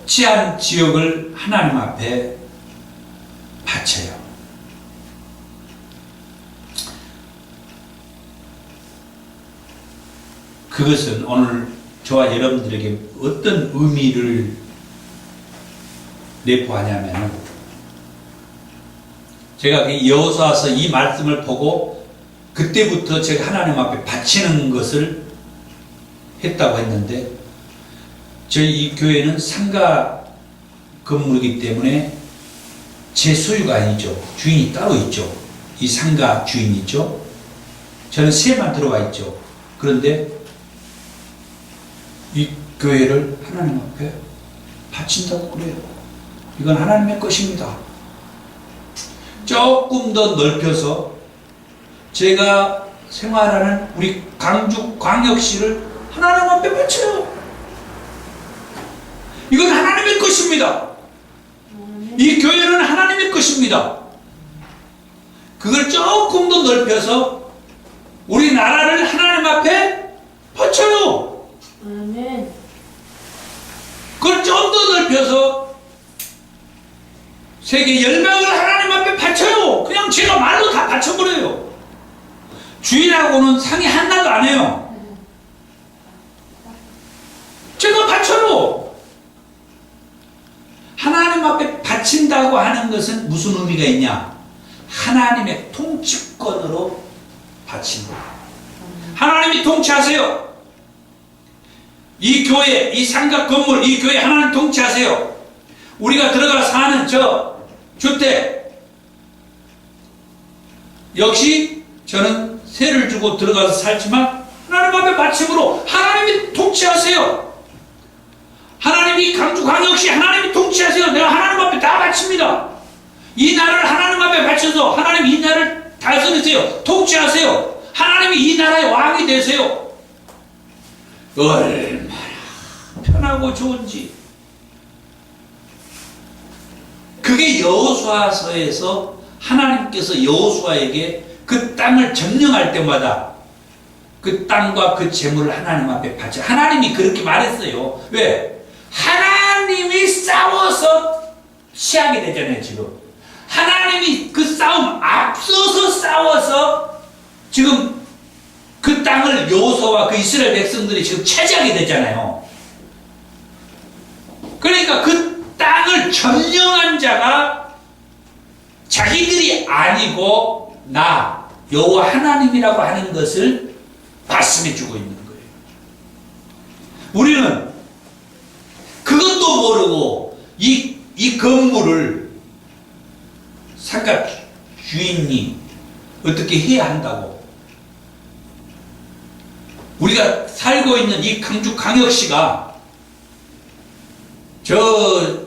취한 지역을 하나님 앞에 바쳐요. 그것은 오늘 저와 여러분들에게 어떤 의미를 내포하냐면, 제가 여호수아서 이 말씀을 보고 그때부터 제가 하나님 앞에 바치는 것을 했다고 했는데, 저희 이 교회는 상가 건물이기 때문에 제 소유가 아니죠. 주인이 따로 있죠. 이 상가 주인이 있죠. 저는 세만 들어와 있죠. 그런데 이 교회를 하나님 앞에 바친다고 그래요. 이건 하나님의 것입니다. 조금 더 넓혀서 제가 생활하는 우리 광주광역시를 하나님 앞에 바쳐요. 이건 하나님의 것입니다. 이 교회는 하나님의 것입니다. 그걸 조금 더 넓혀서 우리나라를 하나님 앞에 바쳐요. 아멘. 그걸 좀 더 넓혀서 세계 열방을 하나님 앞에 바쳐요. 그냥 제가 말로 다 바쳐버려요. 주인하고는 상의 하나도 안 해요. 제가 바쳐요. 하나님 앞에 바친다고 하는 것은 무슨 의미가 있냐? 하나님의 통치권으로 바친다. 하나님이 통치하세요. 이 교회, 이 상가 건물, 이 교회 하나님 통치하세요. 우리가 들어가 사는 저 주택 역시 저는 세를 주고 들어가서 살지만 하나님 앞에 바침으로 하나님이 통치하세요. 하나님이 강주광역시 하나님이 통치하세요. 내가 하나님 앞에 다 바칩니다. 이 나라를 하나님 앞에 바쳐서 하나님 이 나라를 다스리세요. 통치하세요. 하나님이 이 나라의 왕이 되세요. 얼마나 편하고 좋은지. 그게 여호수아서에서 하나님께서 여호수아에게 그 땅을 점령할 때마다 그 땅과 그 재물을 하나님 앞에 바쳐. 하나님이 그렇게 말했어요. 왜? 하나님이 싸워서 취하게 되잖아요. 지금 하나님이 그 싸움 앞서서 싸워서 지금 그 땅을 여호수아와 그 이스라엘 백성들이 지금 차지하게 되잖아요. 그러니까 그 땅을 점령한 자가 자기들이 아니고 나 여호와 하나님이라고 하는 것을 말씀해 주고 있는 거예요. 우리는 그것도 모르고 이 건물을 상가 주인이 어떻게 해야 한다고. 우리가 살고 있는 이 강주광역시가 저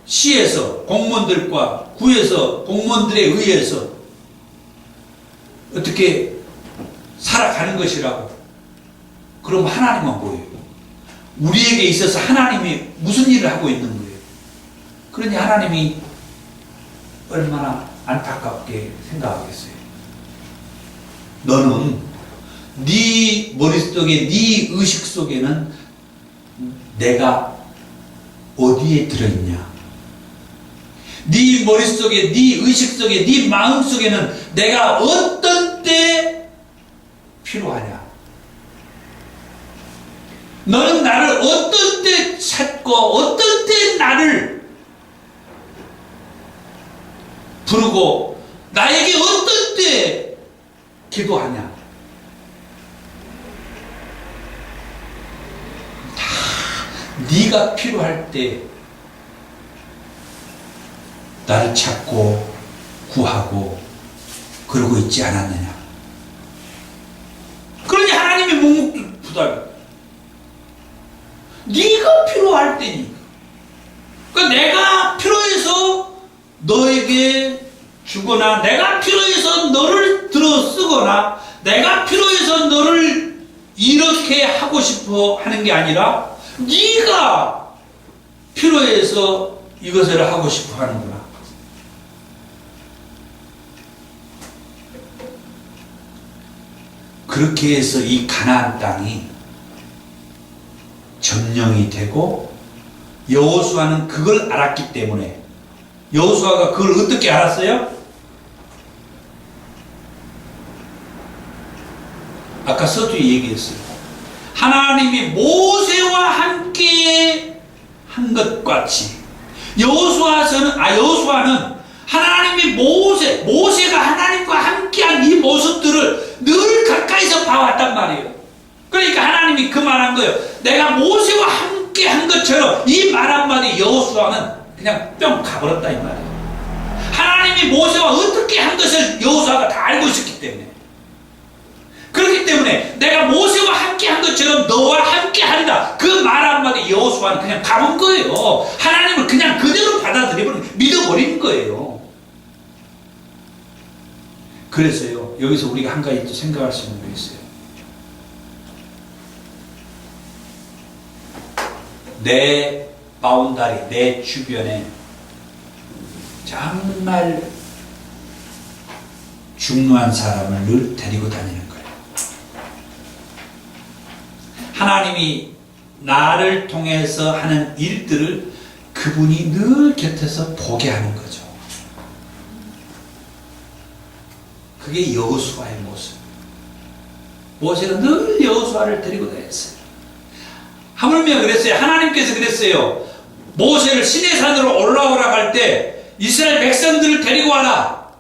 시에서 공무원들과 구에서 공무원들에 의해서 어떻게 살아가는 것이라고. 그럼 하나님만 보여요. 우리에게 있어서 하나님이 무슨 일을 하고 있는 거예요? 그러니 하나님이 얼마나 안타깝게 생각하겠어요. 너는 네 머릿속에, 네 의식 속에는 내가 어디에 들어있냐? 네 머릿속에, 네 의식 속에, 네 마음 속에는 내가 어떤 때 필요하냐? 너는 나를 어떤 때 찾고 어떤 때 나를 부르고 나에게 어떤 때 기도하냐? 다 네가 필요할 때 나를 찾고 구하고 그러고 있지 않았느냐? 그러니 하나님의 묵묵부답. 네가 필요할 때니까. 그러니까 내가 필요해서 너에게 주거나 내가 필요해서 너를 들어 쓰거나 내가 필요해서 너를 이렇게 하고 싶어 하는 게 아니라 네가 필요해서 이것을 하고 싶어 하는구나. 그렇게 해서 이 가나안 땅이 점령이 되고 여호수아는 그걸 알았기 때문에 여호수아가 그걸 어떻게 알았어요? 아까 서두에 얘기했어요. 하나님이 모세와 함께 한 것 같이 여호수아는 하나님이 모세가 하나님과 함께한 이 모습들을 늘 가까이서 봐왔단 말이에요. 그러니까 하나님이 그 말한 거예요. 내가 모세와 함께 한 것처럼 이 말 한마디 여호수아는 그냥 뿅 가버렸다 이 말이에요. 하나님이 모세와 어떻게 한 것을 여호수아가 다 알고 있었기 때문에. 그렇기 때문에 내가 모세와 함께 한 것처럼 너와 함께 한다. 그 말 한마디 여호수아는 그냥 가본 거예요. 하나님을 그냥 그대로 받아들이고 믿어버린 거예요. 그래서요, 여기서 우리가 한 가지 또 생각할 수 있는 게 있어요. 내 바운다리, 내 주변에 정말 중요한 사람을 늘 데리고 다니는 거예요. 하나님이 나를 통해서 하는 일들을 그분이 늘 곁에서 보게 하는 거죠. 그게 여호수아의 모습. 모세가 늘 여호수아를 데리고 다녔어요. 하물며 그랬어요. 하나님께서 그랬어요. 모세를 시내산으로 올라오라고 할 때 이스라엘 백성들을 데리고 와라.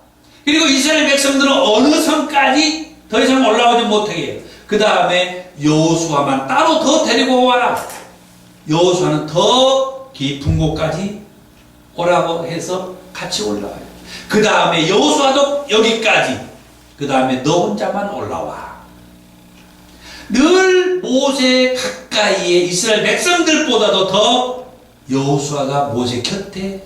그리고 이스라엘 백성들은 어느 성까지 더 이상 올라오지 못하게 해요. 그 다음에 여호수아만 따로 더 데리고 와라. 여호수아는 더 깊은 곳까지 오라고 해서 같이 올라와요. 그 다음에 여호수아도 여기까지. 그 다음에 너 혼자만 올라와. 늘 모세 가까이에 이스라엘 백성들보다도 더 여호수아가 모세 곁에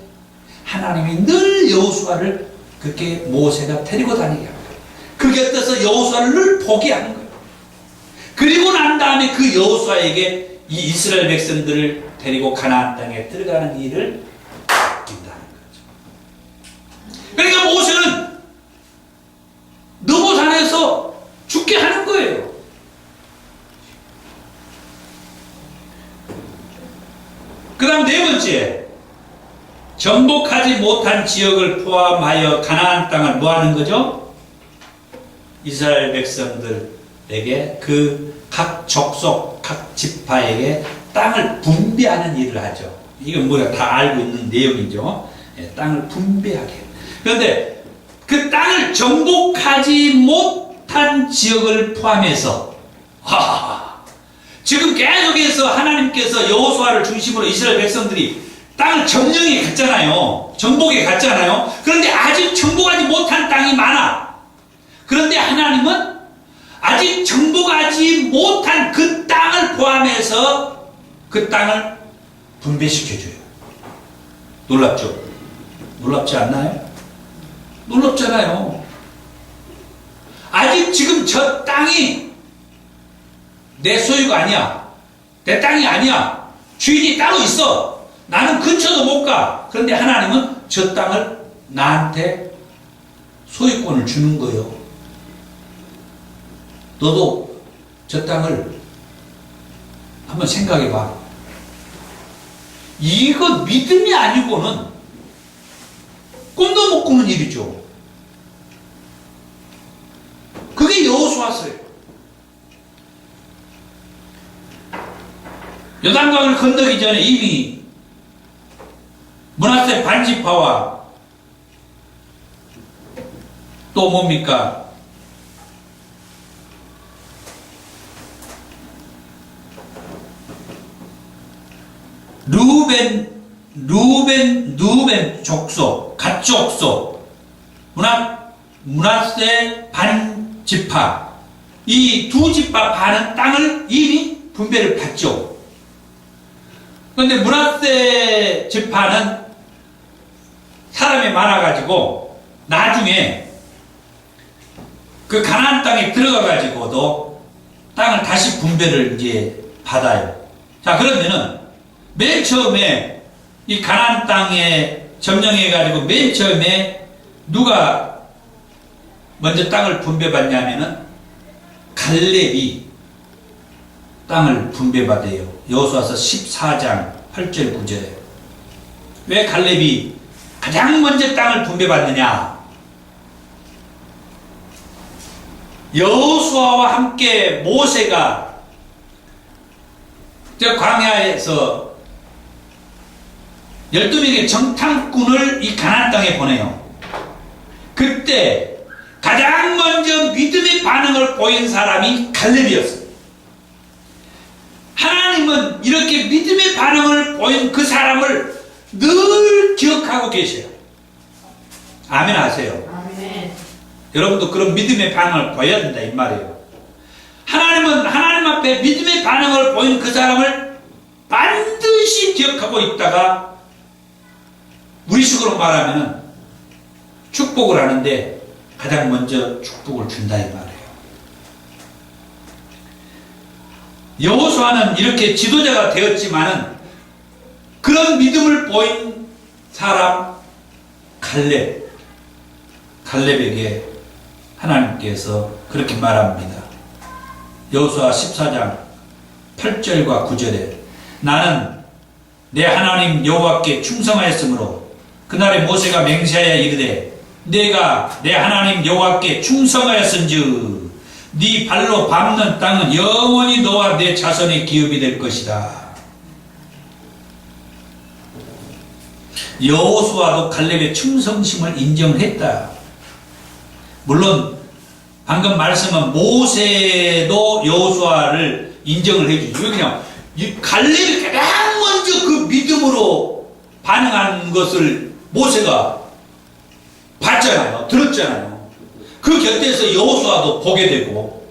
하나님이 늘 여호수아를 그렇게 모세가 데리고 다니게 하는 거예요. 그 곁에서 여호수아를 늘 보게 하는 거예요. 그리고 난 다음에 그 여호수아에게 이 이스라엘 백성들을 데리고 가나안 땅에 들어가는 일을 맡긴다는 거죠. 그러니까 모세는 느보산에서 죽게 하는 거예요. 그 다음 네 번째, 정복하지 못한 지역을 포함하여 가나안 땅을 뭐 하는 거죠? 이스라엘 백성들에게 그 각 족속, 각 지파에게 땅을 분배하는 일을 하죠. 이건 뭐야 다 알고 있는 내용이죠. 땅을 분배하게. 그런데 그 땅을 정복하지 못한 지역을 포함해서 지금 계속해서 하나님께서 여호수아를 중심으로 이스라엘 백성들이 땅을 점령해 갔잖아요. 정복해 갔잖아요. 그런데 아직 정복하지 못한 땅이 많아. 그런데 하나님은 아직 정복하지 못한 그 땅을 포함해서 그 땅을 분배시켜줘요. 놀랍죠? 놀랍지 않나요? 놀랍잖아요. 아직 지금 저 땅이 내 소유가 아니야. 내 땅이 아니야. 주인이 따로 있어. 나는 근처도 못 가. 그런데 하나님은 저 땅을 나한테 소유권을 주는 거예요. 너도 저 땅을 한번 생각해 봐. 이거 믿음이 아니고는 꿈도 못 꾸는 일이죠. 그게 여호수아서예요. 요단강을 건너기 전에 이미 므낫세 반지파와 또 뭡니까? 루벤 족속, 갓 족속, 므낫세 반지파, 이 두 지파 반은 땅을 이미 분배를 받죠. 그런데 므낫세 지파는 사람이 많아가지고 나중에 그 가나안 땅에 들어가가지고도 땅을 다시 분배를 이제 받아요. 자, 그러면은 맨 처음에 이 가나안 땅에 점령해가지고 맨 처음에 누가 먼저 땅을 분배받냐면은 갈렙이 땅을 분배받아요. 여호수아서 14장 8절 9절에. 왜 갈렙이 가장 먼저 땅을 분배받느냐? 여호수아와 함께 모세가 저 광야에서 12명의 정탐꾼을 이 가나안 땅에 보내요. 그때 가장 먼저 믿음의 반응을 보인 사람이 갈렙이었어요. 하나님은 이렇게 믿음의 반응을 보인 그 사람을 늘 기억하고 계셔요. 아멘 하세요. 아멘. 여러분도 그런 믿음의 반응을 보여야 된다 이 말이에요. 하나님은 하나님 앞에 믿음의 반응을 보인 그 사람을 반드시 기억하고 있다가 우리식으로 말하면 축복을 하는데 가장 먼저 축복을 준다 이 말이에요. 여호수아는 이렇게 지도자가 되었지만은 그런 믿음을 보인 사람 갈렙에게 하나님께서 그렇게 말합니다. 여호수아 14장 8절과 9절에 나는 내 하나님 여호와께 충성하였으므로 그날에 모세가 맹세하여 이르되 내가 내 하나님 여호와께 충성하였은즉 네 발로 밟는 땅은 영원히 너와 내 자손의 기업이 될 것이다. 여호수아도 갈렙의 충성심을 인정했다. 물론 방금 말씀은 모세도 여호수아를 인정을 해주죠. 왜냐하면 갈렙이 가장 먼저 그 믿음으로 반응한 것을 모세가 봤잖아요. 들었잖아요. 그 곁에서 여호수아도 보게 되고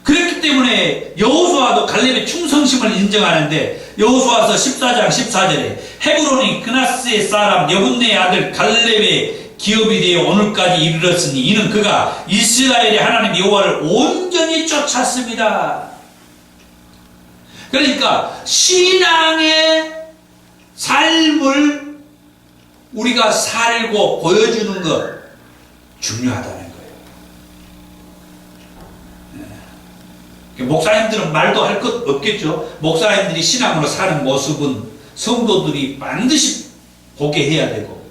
그랬기 때문에 여호수아도 갈렙의 충성심을 인정하는데 여호수아서 14장 14절에 헤브론이 그나스의 사람 여분네의 아들 갈렙의 기업이 되어 오늘까지 이르렀으니 이는 그가 이스라엘의 하나님 여호와를 온전히 쫓았습니다. 그러니까 신앙의 삶을 우리가 살고 보여주는 것 중요하다는 거예요. 목사님들은 말도 할 것 없겠죠. 목사님들이 신앙으로 사는 모습은 성도들이 반드시 보게 해야 되고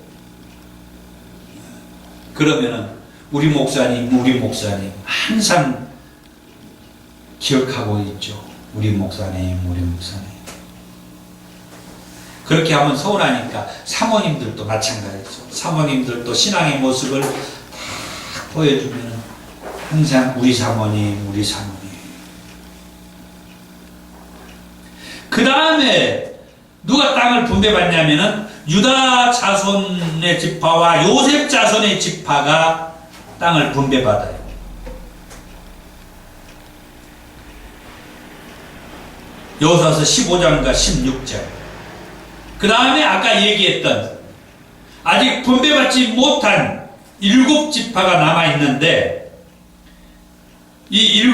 그러면은 우리 목사님 항상 기억하고 있죠. 우리 목사님 그렇게 하면 서운하니까 사모님들도 마찬가지죠. 사모님들도 신앙의 모습을 다 보여주면 항상 우리 사모님 그 다음에 누가 땅을 분배받냐면은 유다 자손의 지파와 요셉 자손의 지파가 땅을 분배받아요. 여호수아서 15장과 16장. 그 다음에 아까 얘기했던 아직 분배받지 못한 7지파가 남아있는데 이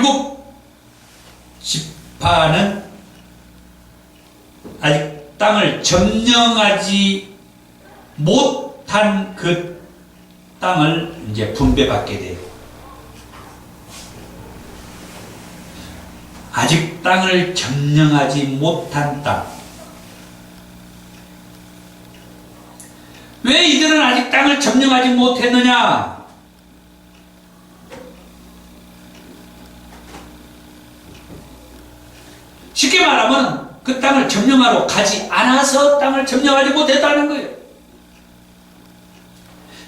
7지파는 아직 땅을 점령하지 못한 그 땅을 이제 분배받게 돼요. 아직 땅을 점령하지 못한 땅. 왜 이들은 아직 땅을 점령하지 못했느냐? 쉽게 말하면 그 땅을 점령하러 가지 않아서 땅을 점령하지 못했다는 거예요.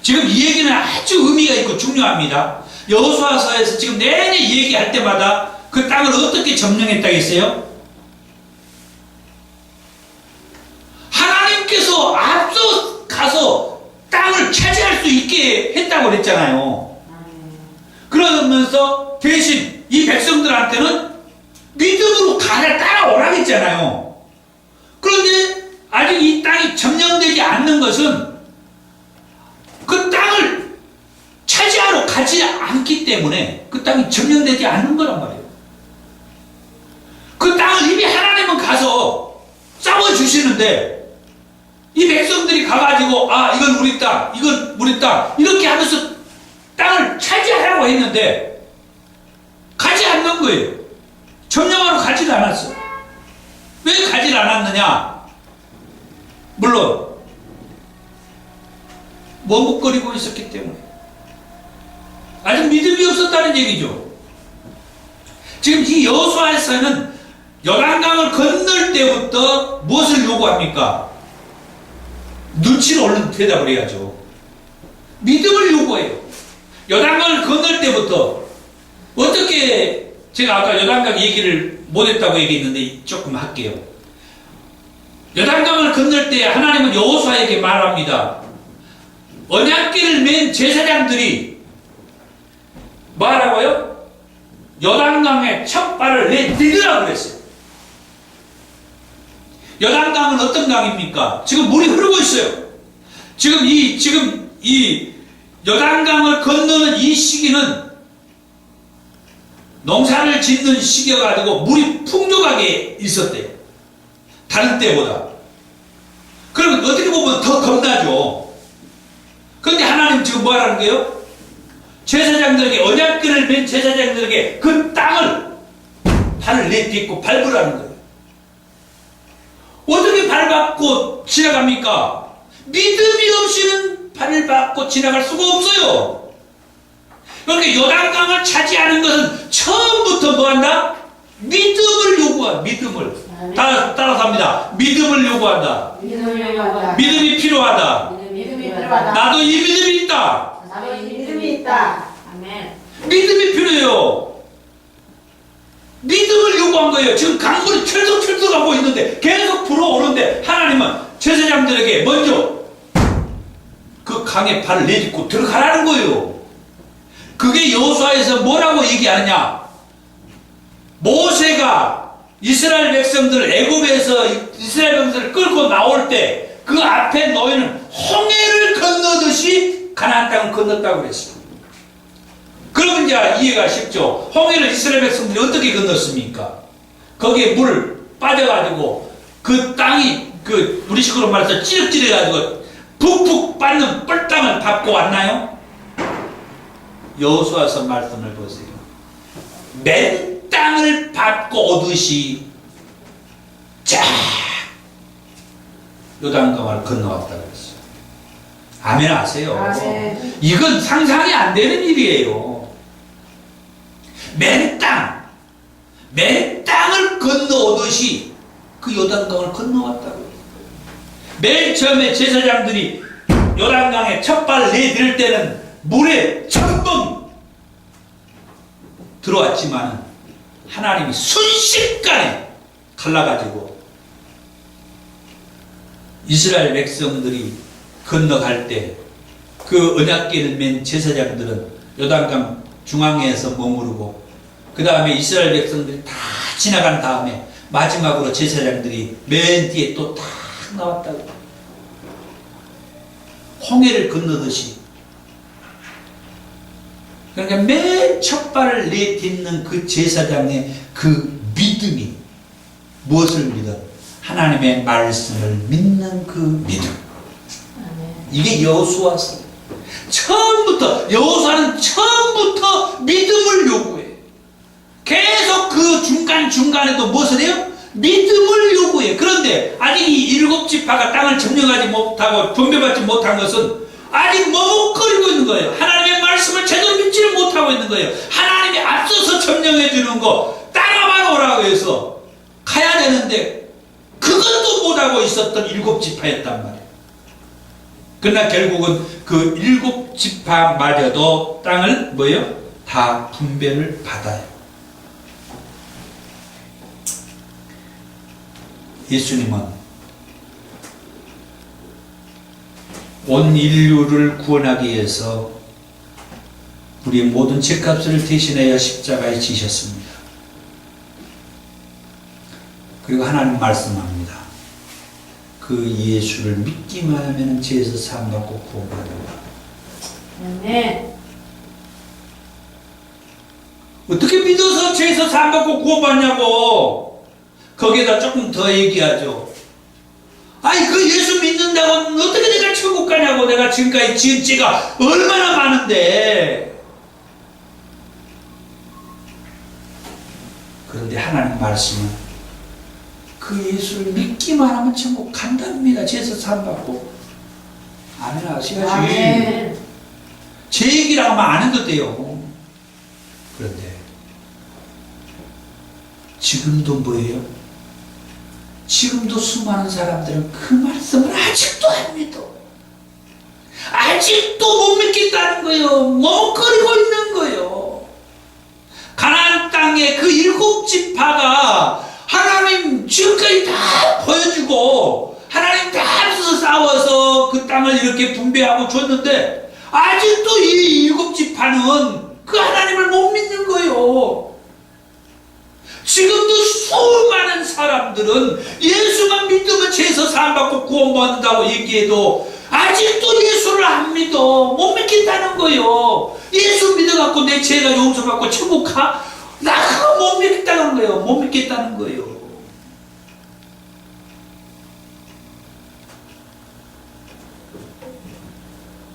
지금 이 얘기는 아주 의미가 있고 중요합니다. 여호수아서에서 지금 내내 얘기할 때마다 그 땅을 어떻게 점령했다고 했어요? 하나님께서 앞서 가서 땅을 차지할 수 있게 했다고 그랬잖아요. 그러면서 대신 이 백성들한테는 믿음으로 따라오라고 했잖아요. 그런데 아직 이 땅이 점령되지 않는 것은 그 땅을 차지하러 가지 않기 때문에 그 땅이 점령되지 않는 거란 말이에요. 그 땅을 이미 하나님은 가서 싸워주시는데 이 백성들이 가가지고 아 이건 우리 땅, 이건 우리 땅 이렇게 하면서 땅을 차지하려고 했는데 가지 않는 거예요. 점령하러 가지 않았어. 왜 가지 않았느냐? 물론 머뭇거리고 있었기 때문에 아직 믿음이 없었다는 얘기죠. 지금 이 여호수아에서는 요단강을 건널 때부터 무엇을 요구합니까? 눈치를 얼른 대답을 해야죠. 믿음을 요구해요. 요단강을 건널 때부터 어떻게 제가 아까 요단강 얘기를 못했다고 얘기했는데 조금 할게요. 요단강을 건널 때 하나님은 여호수아에게 말합니다. 언약궤를 맨 제사장들이 뭐하라고요? 요단강에 첫 발을 내디디라고 그랬어요. 요단강은 어떤 강입니까? 지금 물이 흐르고 있어요. 지금 이 요단강을 건너는 이 시기는 농사를 짓는 시기여가지고 물이 풍족하게 있었대요. 다른 때보다. 그러면 어떻게 보면 더 겁나죠. 그런데 하나님 지금 뭐 하라는 거예요? 제사장들에게, 언약궤를 맨 제사장들에게 그 땅을 발을 내딛고 밟으라는 거예요. 어떻게 밟고 지나갑니까? 믿음이 없이는 발을 밟고 지나갈 수가 없어요. 그러니까 요단강을 차지하는 것은 처음부터 뭐한다? 믿음을 요구한다. 믿음을. 따라서 합니다. 믿음을 요구한다. 믿음이 필요하다. 나도 이 믿음이 있다. 나도 이 믿음이 있다. 아멘. 믿음이 필요해요. 믿음을 요구한 거예요. 지금 강물이 철썩철썩하고 있는데 계속 불어오는데 하나님은 제사장들에게 먼저 그 강에 발을 내딛고 들어가라는 거예요. 그게 여호수아에서 뭐라고 얘기하느냐? 모세가 이스라엘 백성들을 애굽에서 이스라엘 백성들을 끌고 나올 때 그 앞에 너희는 홍해를 건너듯이 가나안 땅을 건넜다고 그랬어요. 그러면 이제 이해가 쉽죠. 홍해를 이스라엘 백성들이 어떻게 건넜습니까? 거기에 물 빠져가지고 그 땅이 우리식으로 말해서 찌릿찌릿해가지고 푹푹 빠는 뻘땅을 밟고 왔나요? 여호수아서 말씀을 보세요. 맨 땅을 밟고 오듯이 쫙 요단강을 건너왔다 그랬어요. 아멘 하세요. 아멘. 이건 상상이 안 되는 일이에요. 맨 땅을 건너오듯이 그 요단강을 건너왔다고요. 맨 처음에 제사장들이 요단강에 첫 발을 내딜 때는 물에 첨벙 들어왔지만 하나님이 순식간에 갈라가지고 이스라엘 백성들이 건너갈 때 그 언약궤를 맨 제사장들은 요단강 중앙에서 머무르고 그 다음에 이스라엘 백성들이 다 지나간 다음에 마지막으로 제사장들이 맨 뒤에 또 탁 나왔다고. 홍해를 건너듯이. 그러니까 맨 첫 발을 내딛는 그 제사장의 그 믿음이 무엇을 믿어? 하나님의 말씀을 믿는 그 믿음. 이게 여호수아서. 여호수아는 처음부터 믿음을 요구해. 계속 그 중간중간에도 무엇을 해요? 믿음을 요구해. 그런데 아직 이 7지파가 땅을 점령하지 못하고 분배받지 못한 것은 아직 머뭇거리고 있는 거예요. 하나님의 말씀을 제대로 믿지를 못하고 있는 거예요. 하나님이 앞서서 점령해 주는 거 따라만 오라고 해서 가야 되는데 그것도 못하고 있었던 7지파였단 말이에요. 그러나 결국은 그 7지파마저도 땅을 뭐예요? 다 분배를 받아요. 예수님은 온 인류를 구원하기 위해서 우리의 모든 죄값을 대신하여 십자가에 지셨습니다. 그리고 하나님 말씀합니다. 그 예수를 믿기만 하면 죄에서 사함받고 구원받는다. 아멘. 어떻게 믿어서 죄에서 사함받고 구원받냐고. 거기에다 조금 더 얘기하죠. 아니 그 예수 믿는다고 어떻게 내가 천국 가냐고. 내가 지금까지 지은 죄가 얼마나 많은데. 그런데 하나님 말씀은 그 예수를 믿기만 하면 천국 간답니다. 죄에서 사함받고. 아멘 하셔야지. 아멘. 제 얘기라고 하면 안 해도 돼요. 그런데 지금도 뭐예요? 지금도 수많은 사람들은 그 말씀을 아직도 안 믿어. 아직도 못 믿겠다는 거예요. 머뭇거리고 있는 거예요. 가나안 땅에 그 7지파가 하나님 지금까지 다 보여주고 하나님 다 앞서서 싸워서 그 땅을 이렇게 분배하고 줬는데 아직도 이 7지파는 그 하나님을 못 믿는 거예요. 지금도 수많은 사람들은 예수만 믿으면 죄에서 사함받고 구원받는다고 얘기해도 아직도 예수를 안 믿어. 못 믿겠다는 거예요. 예수 믿어갖고 내 죄가 용서받고 천국 가? 나 그거 못 믿겠다는 거예요. 못 믿겠다는 거예요.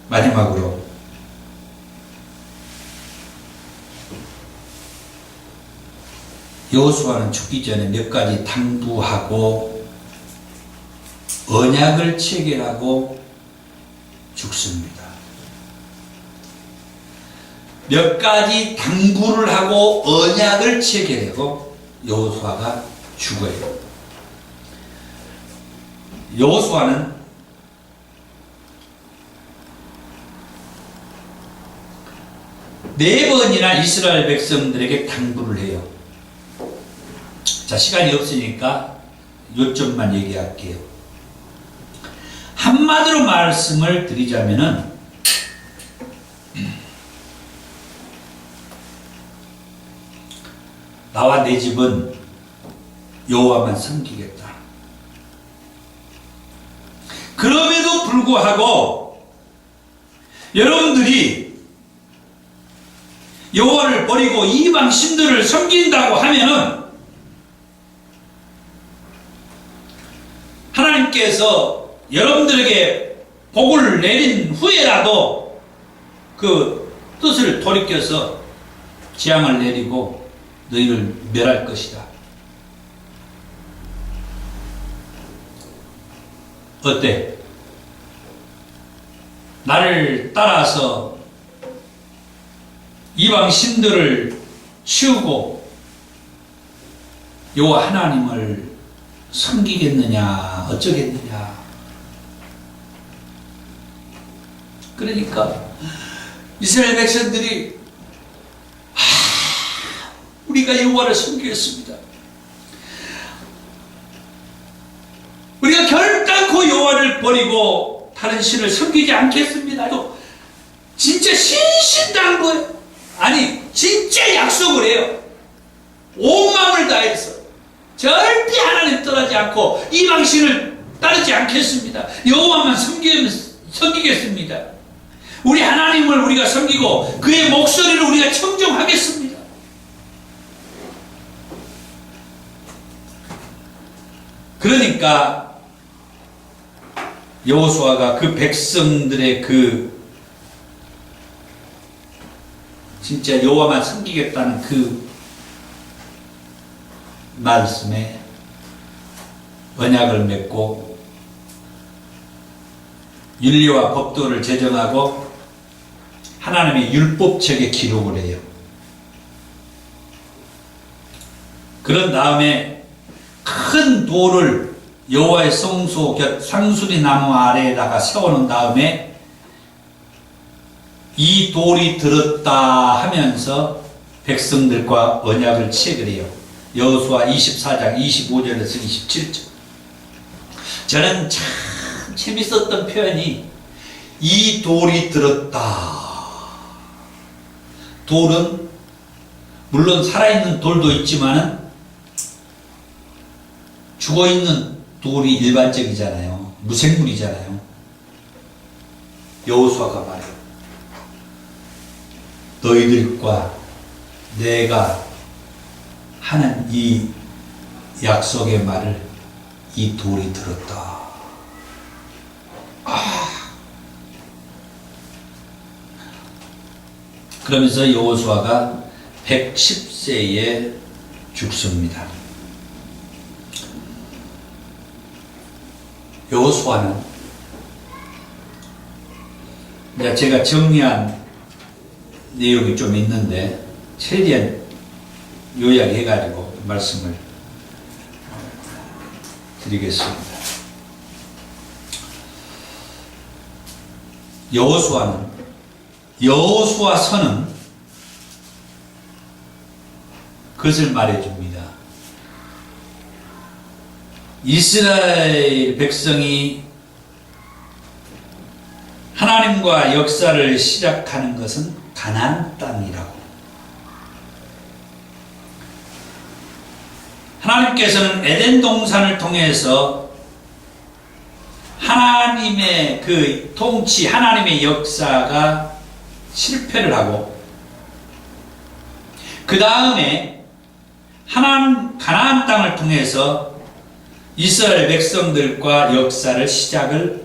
마지막으로 여호수아는 죽기 전에 몇 가지 당부하고 언약을 체결하고 죽습니다. 몇 가지 당부를 하고 언약을 체결하고 여호수아가 죽어요. 여호수아는 네 번이나 이스라엘 백성들에게 당부를 해요. 자, 시간이 없으니까 요점만 얘기할게요. 한마디로 말씀을 드리자면은 나와 내 집은 여호와만 섬기겠다. 그럼에도 불구하고 여러분들이 여호와를 버리고 이방 신들을 섬긴다고 하면은 하나님께서 여러분들에게 복을 내린 후에라도 그 뜻을 돌이켜서 재앙을 내리고 너희를 멸할 것이다. 어때? 나를 따라서 이방 신들을 치우고 여호와 하나님을 섬기겠느냐 어쩌겠느냐. 그러니까 이스라엘 백성들이 우리가 여호와를 섬기겠습니다. 우리가 결단코 여호와를 버리고 다른 신을 섬기지 않겠습니다. 진짜 신신당부예요. 아니 진짜 약속을 해요. 온 마음을 다해서 절대 하나님 떠나지 않고 이방신을 따르지 않겠습니다. 여호와만 섬기겠습니다. 우리 하나님을 우리가 섬기고 그의 목소리를 우리가 청종하겠습니다. 그러니까 여호수아가 그 백성들의 그 진짜 여호와만 섬기겠다는 그 말씀에 언약을 맺고 윤리와 법도를 제정하고 하나님의 율법책에 기록을 해요. 그런 다음에 큰 돌을 여호와의 성소 곁 상수리 나무 아래에다가 세워놓은 다음에 이 돌이 들었다 하면서 백성들과 언약을 체결해요. 여호수아 24장 25절에서 27절. 저는 참 재밌었던 표현이 이 돌이 들었다. 돌은 물론 살아있는 돌도 있지만은 죽어있는 돌이 일반적이잖아요. 무생물이잖아요. 여호수아가 말해요. 너희들과 내가 하는 이 약속의 말을 이 돌이 들었다. 그러면서 여호수아가 110세에 죽습니다. 여호수아는 제가 정리한 내용이 좀 있는데 최대한 요약해가지고 말씀을 드리겠습니다. 여호수아서는 그것을 말해줍니다. 이스라엘 백성이 하나님과 역사를 시작하는 것은 가나안 땅이라고. 하나님께서는 에덴 동산을 통해서 하나님의 그 통치, 하나님의 역사가 실패를 하고 그 다음에 가나안 땅을 통해서 이스라엘 백성들과 역사를 시작을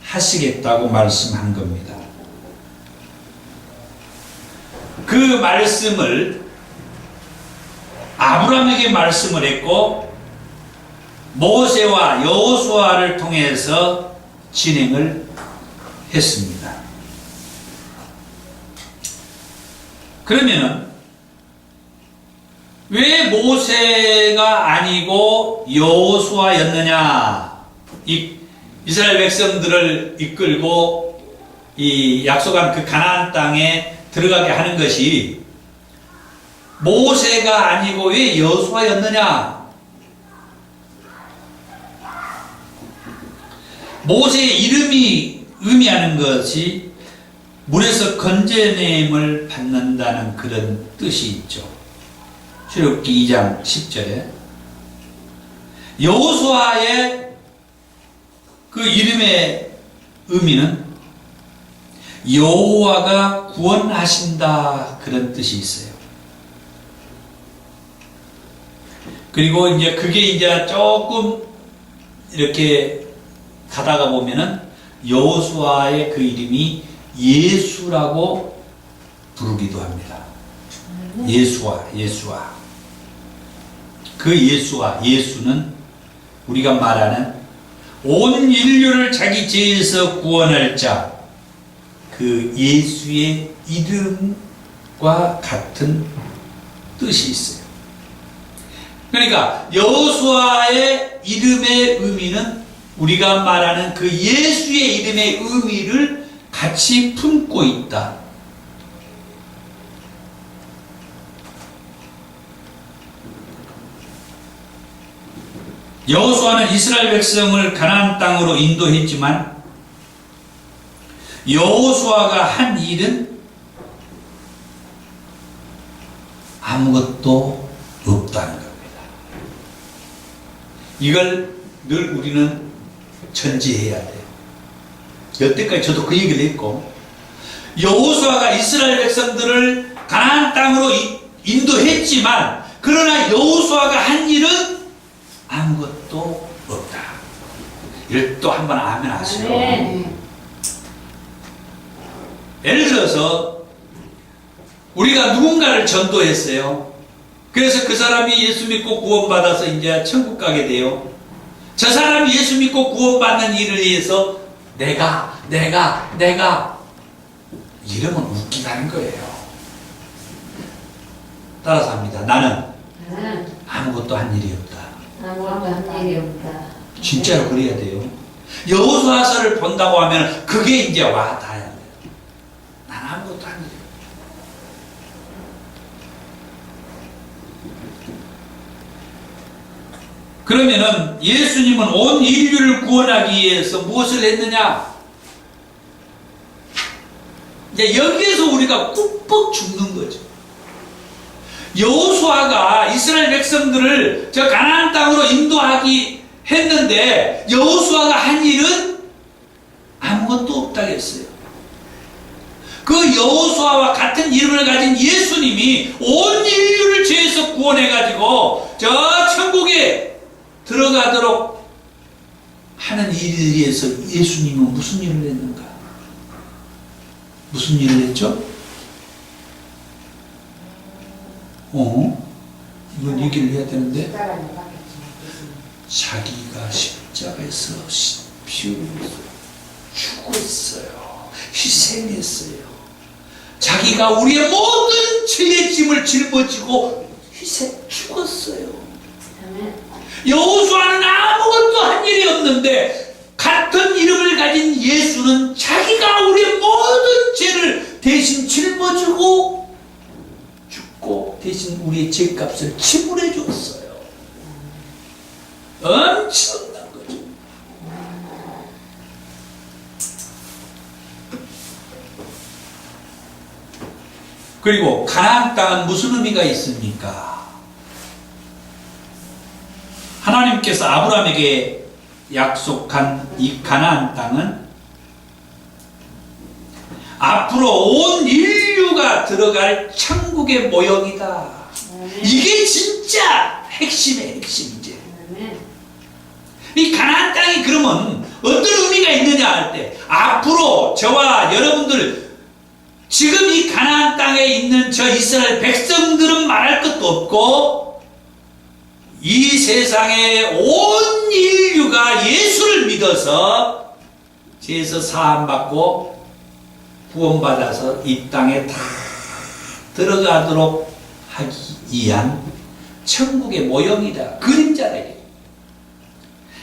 하시겠다고 말씀한 겁니다. 그 말씀을 아브라함에게 말씀을 했고 모세와 여호수아를 통해서 진행을 했습니다. 그러면은 왜 모세가 아니고 여호수아였느냐? 이스라엘 백성들을 이끌고 이 약속한 그 가나안 땅에 들어가게 하는 것이 모세가 아니고 왜 여호수아였느냐? 모세의 이름이 의미하는 것이 물에서 건져냄을 받는다는 그런 뜻이 있죠. 출애굽기 2장 10절에 여호수아의 그 이름의 의미는 여호와가 구원하신다 그런 뜻이 있어요. 그리고 이제 그게 이제 조금 이렇게 가다가 보면은 여호수아의 그 이름이 예수라고 부르기도 합니다. 예수아. 그 예수는 우리가 말하는 온 인류를 자기 죄에서 구원할 자, 그 예수의 이름과 같은 뜻이 있어요. 그러니까 여호수아의 이름의 의미는 우리가 말하는 그 예수의 이름의 의미를 같이 품고 있다. 여호수아는 이스라엘 백성을 가나안 땅으로 인도했지만 여호수아가 한 일은 아무것도 없다는 겁니다. 이걸 늘 우리는 전제해야 돼요. 여태까지 저도 그 얘기를 했고, 여호수아가 이스라엘 백성들을 가나안 땅으로 인도했지만 그러나 여호수아가 한 일은 아무것도 것도 없다. 이를 또 한번 아멘 하시오. 아멘. 예를 들어서 우리가 누군가를 전도했어요. 그래서 그 사람이 예수 믿고 구원받아서 이제 천국 가게 돼요. 저 사람이 예수 믿고 구원받는 일을 위해서 내가 이러면 웃기다는 거예요. 따라서 합니다. 나는 아무것도 한 일이 없다. 아무것도 한 일이 없다. 진짜로 그래야 돼요. 여호수아서를 본다고 하면 그게 이제 와 닿아야 돼요. 난 아무것도 한 일이 없다. 그러면은 예수님은 온 인류를 구원하기 위해서 무엇을 했느냐? 이제 여기에서 우리가 꾹뻑 죽는 거죠. 여호수아가 이스라엘 백성들을 저 가나안 땅으로 인도하기 했는데 여호수아가 한 일은 아무것도 없다고 했어요. 그 여호수아와 같은 이름을 가진 예수님이 온 인류를 죄에서 구원해가지고 저 천국에 들어가도록 하는 일에 의해서 예수님은 무슨 일을 했는가? 무슨 일을 했죠? 이건 얘기를 해야 되는데 자기가 십자가에서 피 흘리면서 죽었어요. 희생했어요. 자기가 우리의 모든 죄의 짐을 짊어지고 죽었어요. 아멘. 여호수아는 아무것도 한 일이 없는데 같은 이름을 가진 예수는 자기가 우리의 모든 죄를 대신 짊어지고 죽고 대신 우리의 죄값을 지불해 줬어요. 엄청난 거죠. 그리고 가나안 땅은 무슨 의미가 있습니까? 하나님께서 아브라함에게 약속한 이 가나안 땅은 앞으로 온 인류가 들어갈 천국의 모형이다. 이게 진짜 핵심의 핵심이지. 이 가나안 땅이 그러면 어떤 의미가 있느냐 할 때 앞으로 저와 여러분들 지금 이 가나안 땅에 있는 저 이스라엘 백성들은 말할 것도 없고 이 세상의 온 인류가 예수를 믿어서 죄에서 사함받고 구원받아서 이 땅에 다 들어가도록 하기 위한 천국의 모형이다. 그림자다.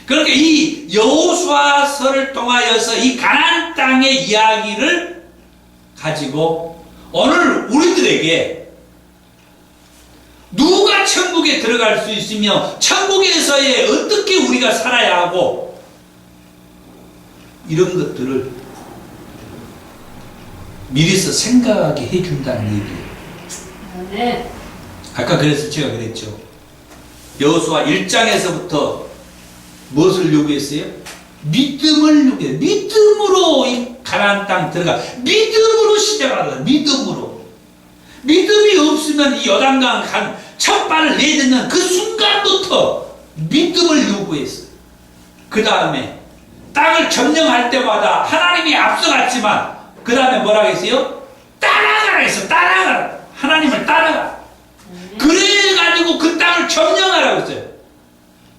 그러니까 이 여호수아서를 통하여서 이 가나안 땅의 이야기를 가지고 오늘 우리들에게 누가 천국에 들어갈 수 있으며 천국에서의 어떻게 우리가 살아야 하고 이런 것들을 미리서 생각하게 해준다는 얘기예요. 네. 아까 그래서 제가 그랬죠. 여호수아 1장에서부터 무엇을 요구했어요? 믿음을 요구해요. 믿음으로 이 가나안 땅 들어가. 믿음으로 시작하라. 믿음으로. 믿음이 없으면 이 요단강 간 첫 발을 내딛는 그 순간부터 믿음을 요구했어요. 그 다음에 땅을 점령할 때마다 하나님이 앞서갔지만 그 다음에 뭐라고 했어요? 따라가라 했어. 따라가라. 하나님을 따라가. 그래가지고 그 땅을 점령하라고 했어요.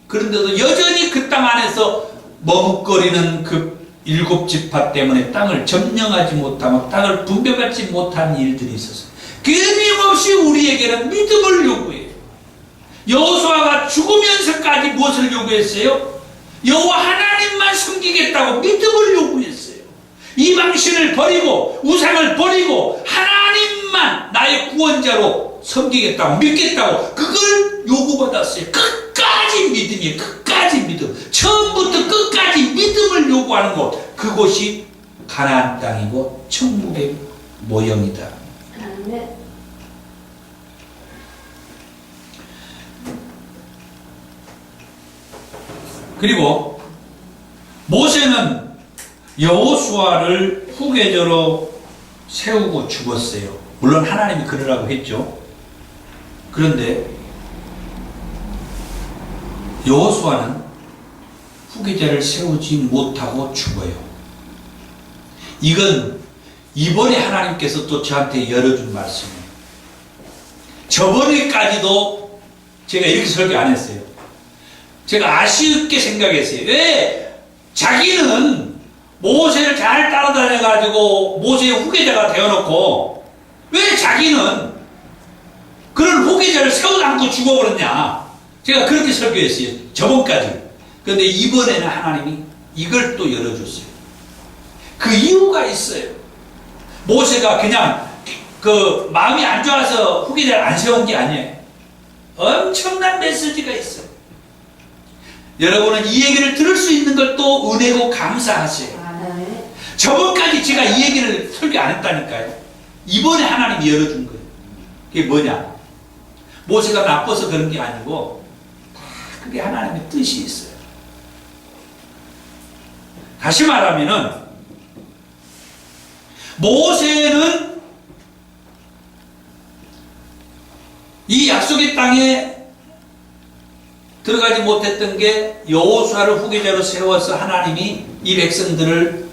그런데도 여전히 그 땅 안에서 머뭇거리는 그 7지파 때문에 땅을 점령하지 못하고 땅을 분배받지 못한 일들이 있었어요. 끊임없이 우리에게는 믿음을 요구해요. 여호수아가 죽으면서까지 무엇을 요구했어요? 여호와 하나님만 섬기겠다고 믿음을 요구했어요. 이방신을 버리고 우상을 버리고 하나님만 나의 구원자로 섬기겠다고 믿겠다고 그걸 요구받았어요. 끝까지 믿음이에요. 끝까지 믿음. 처음부터 끝까지 믿음을 요구하는 곳. 그곳이 가나안 땅이고 천국의 모형이다. 아멘. 그리고 모세는 여호수아를 후계자로 세우고 죽었어요. 물론 하나님이 그러라고 했죠. 그런데 여호수아는 후계자를 세우지 못하고 죽어요. 이건 이번에 하나님께서 또 저한테 열어준 말씀이에요. 저번에까지도 제가 이렇게 설교 안 했어요. 제가 아쉽게 생각했어요. 왜 자기는 모세를 잘 따라다녀가지고 모세의 후계자가 되어놓고 왜 자기는 그런 후계자를 세우지 않고 죽어버렸냐. 제가 그렇게 설교했어요. 저번까지. 그런데 이번에는 하나님이 이걸 또 열어줬어요. 그 이유가 있어요. 모세가 그냥 그 마음이 안 좋아서 후계자를 안 세운 게 아니에요. 엄청난 메시지가 있어요. 여러분은 이 얘기를 들을 수 있는 걸 또 은혜고 감사하세요. 아멘. 저번까지 제가 이 얘기를 설교 안 했다니까요. 이번에 하나님이 열어준 거예요. 그게 뭐냐? 모세가 나빠서 그런 게 아니고 다 그게 하나님의 뜻이 있어요. 다시 말하면은 모세는 이 약속의 땅에 들어가지 못했던 게 여호수아를 후계자로 세워서 하나님이 이 백성들을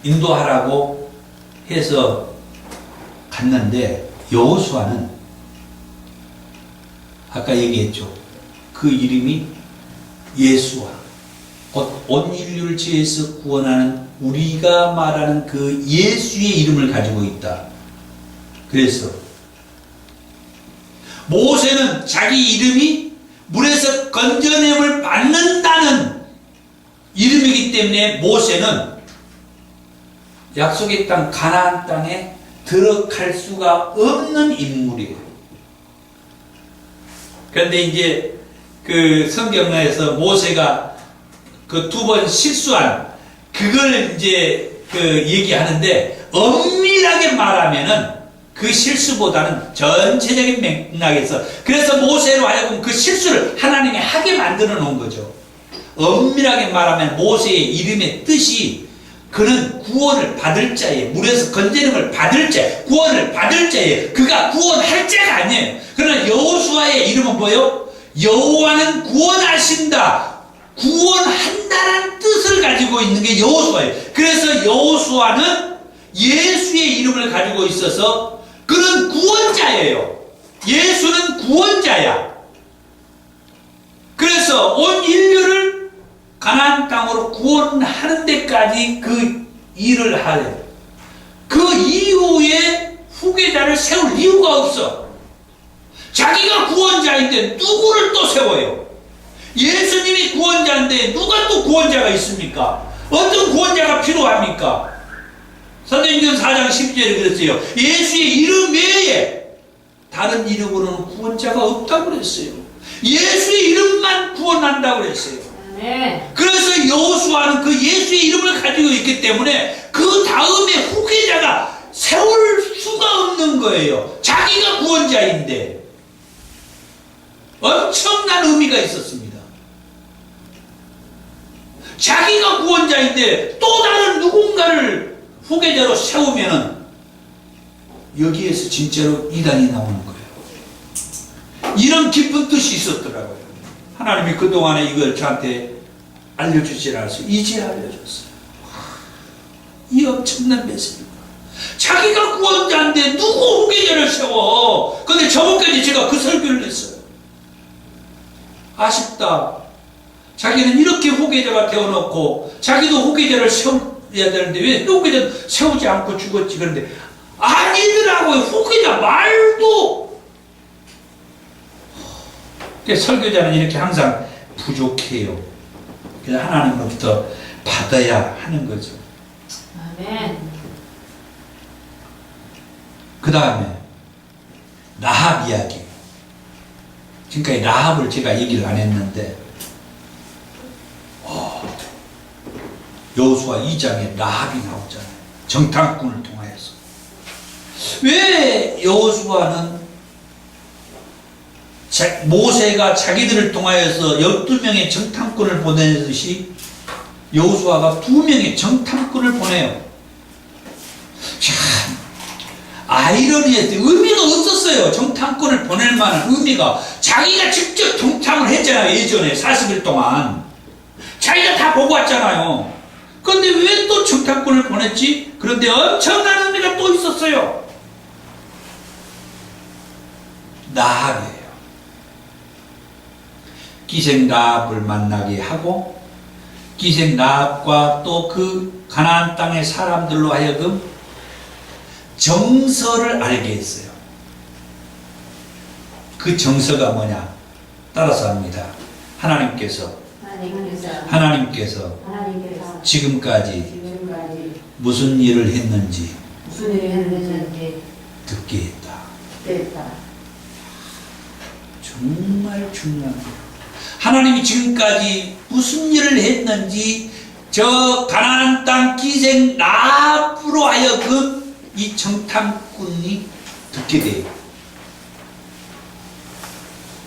인도하라고 해서 갔는데 여호수아는 아까 얘기했죠. 그 이름이 예수와 온 인류를 죄에서 구원하는 우리가 말하는 그 예수의 이름을 가지고 있다. 그래서 모세는 자기 이름이 물에서 건져냄을 받는다는 이름이기 때문에 모세는 약속의 땅 가나안 땅에 들어갈 수가 없는 인물이에요. 그런데 이제 그 성경에서 모세가 그 2번 실수한 그걸 이제 그 얘기하는데 엄밀하게 말하면은 그 실수보다는 전체적인 맥락에서 그래서 모세로 하여금 그 실수를 하나님이 하게 만들어 놓은 거죠. 엄밀하게 말하면 모세의 이름의 뜻이 그는 구원을 받을 자예요. 물에서 건져냄을 받을 자, 구원을 받을 자예요. 그가 구원할 자가 아니에요. 그러나 여호수아의 이름은 뭐예요? 여호와는 구원하신다. 구원한다는 뜻을 가지고 있는 게 여호수아예요. 그래서 여호수아는 예수의 이름을 가지고 있어서 그는 구원자예요. 예수는 구원자야. 그래서 온 인류를 가나안 땅으로 구원하는 데까지 그 일을 하래요. 그 이후에 후계자를 세울 이유가 없어. 자기가 구원자인데 누구를 또 세워요? 예수님이 구원자인데 누가 또 구원자가 있습니까? 어떤 구원자가 필요합니까? 사도행전 4장 10절에 그랬어요. 예수의 이름 외에 다른 이름으로는 구원자가 없다고 그랬어요. 예수의 이름만 구원한다고 그랬어요. 아멘. 그래서 여호수아는 그 예수의 이름을 가지고 있기 때문에 그 다음에 후계자가 세울 수가 없는 거예요. 자기가 구원자인데 엄청난 의미가 있었습니다. 자기가 구원자인데 또 다른 누군가를 후계자로 세우면은 여기에서 진짜로 이단이 나오는 거예요. 이런 깊은 뜻이 있었더라고요. 하나님이 그동안에 이걸 저한테 알려주지 않았어요. 이제 알려줬어요. 이 엄청난 메시지가. 자기가 구원자인데 누구 후계자를 세워? 근데 저번까지 제가 그 설교를 했어요. 아쉽다. 자기는 이렇게 후계자가 되어놓고 자기도 후계자를 세워야 되는데 왜 후계자 세우지 않고 죽었지? 그런데 아니더라고요. 후계자 말도. 설교자는 이렇게 항상 부족해요. 그래서 하나님으로부터 받아야 하는 거죠. 아멘. 그 다음에 라합 이야기. 지금까지 라합을 제가 얘기를 안 했는데 여호수아 2장에 라합이 나오잖아요. 정탐꾼을 통하여서. 왜 여호수아는 모세가 자기들을 통하여서 12명의 정탐꾼을 보내듯이 여호수아가 2명의 정탐꾼을 보내요. 참 아이러니했어요. 의미가 없었어요. 정탐꾼을 보낼 만한 의미가. 자기가 직접 정탐을 했잖아요. 예전에 40일 동안 자기가 다 보고 왔잖아요. 그런데 왜 또 정탐꾼을 보냈지? 그런데 엄청난 의미가 또 있었어요. 나합이에요. 기생 나합을 만나게 하고 기생 나합과 또 그 가나안 땅의 사람들로 하여금 정서를 알게 했어요. 그 정서가 뭐냐? 따라서 합니다. 하나님께서 하나님께서 지금까지 무슨 일을 했는지 무슨 일을 했는지 듣게 했다. 됐다. 정말 중요한 거예요. 하나님이 지금까지 무슨 일을 했는지 저 가나안 땅 기생 나합으로 하여금 이 정탐꾼이 듣게 돼요.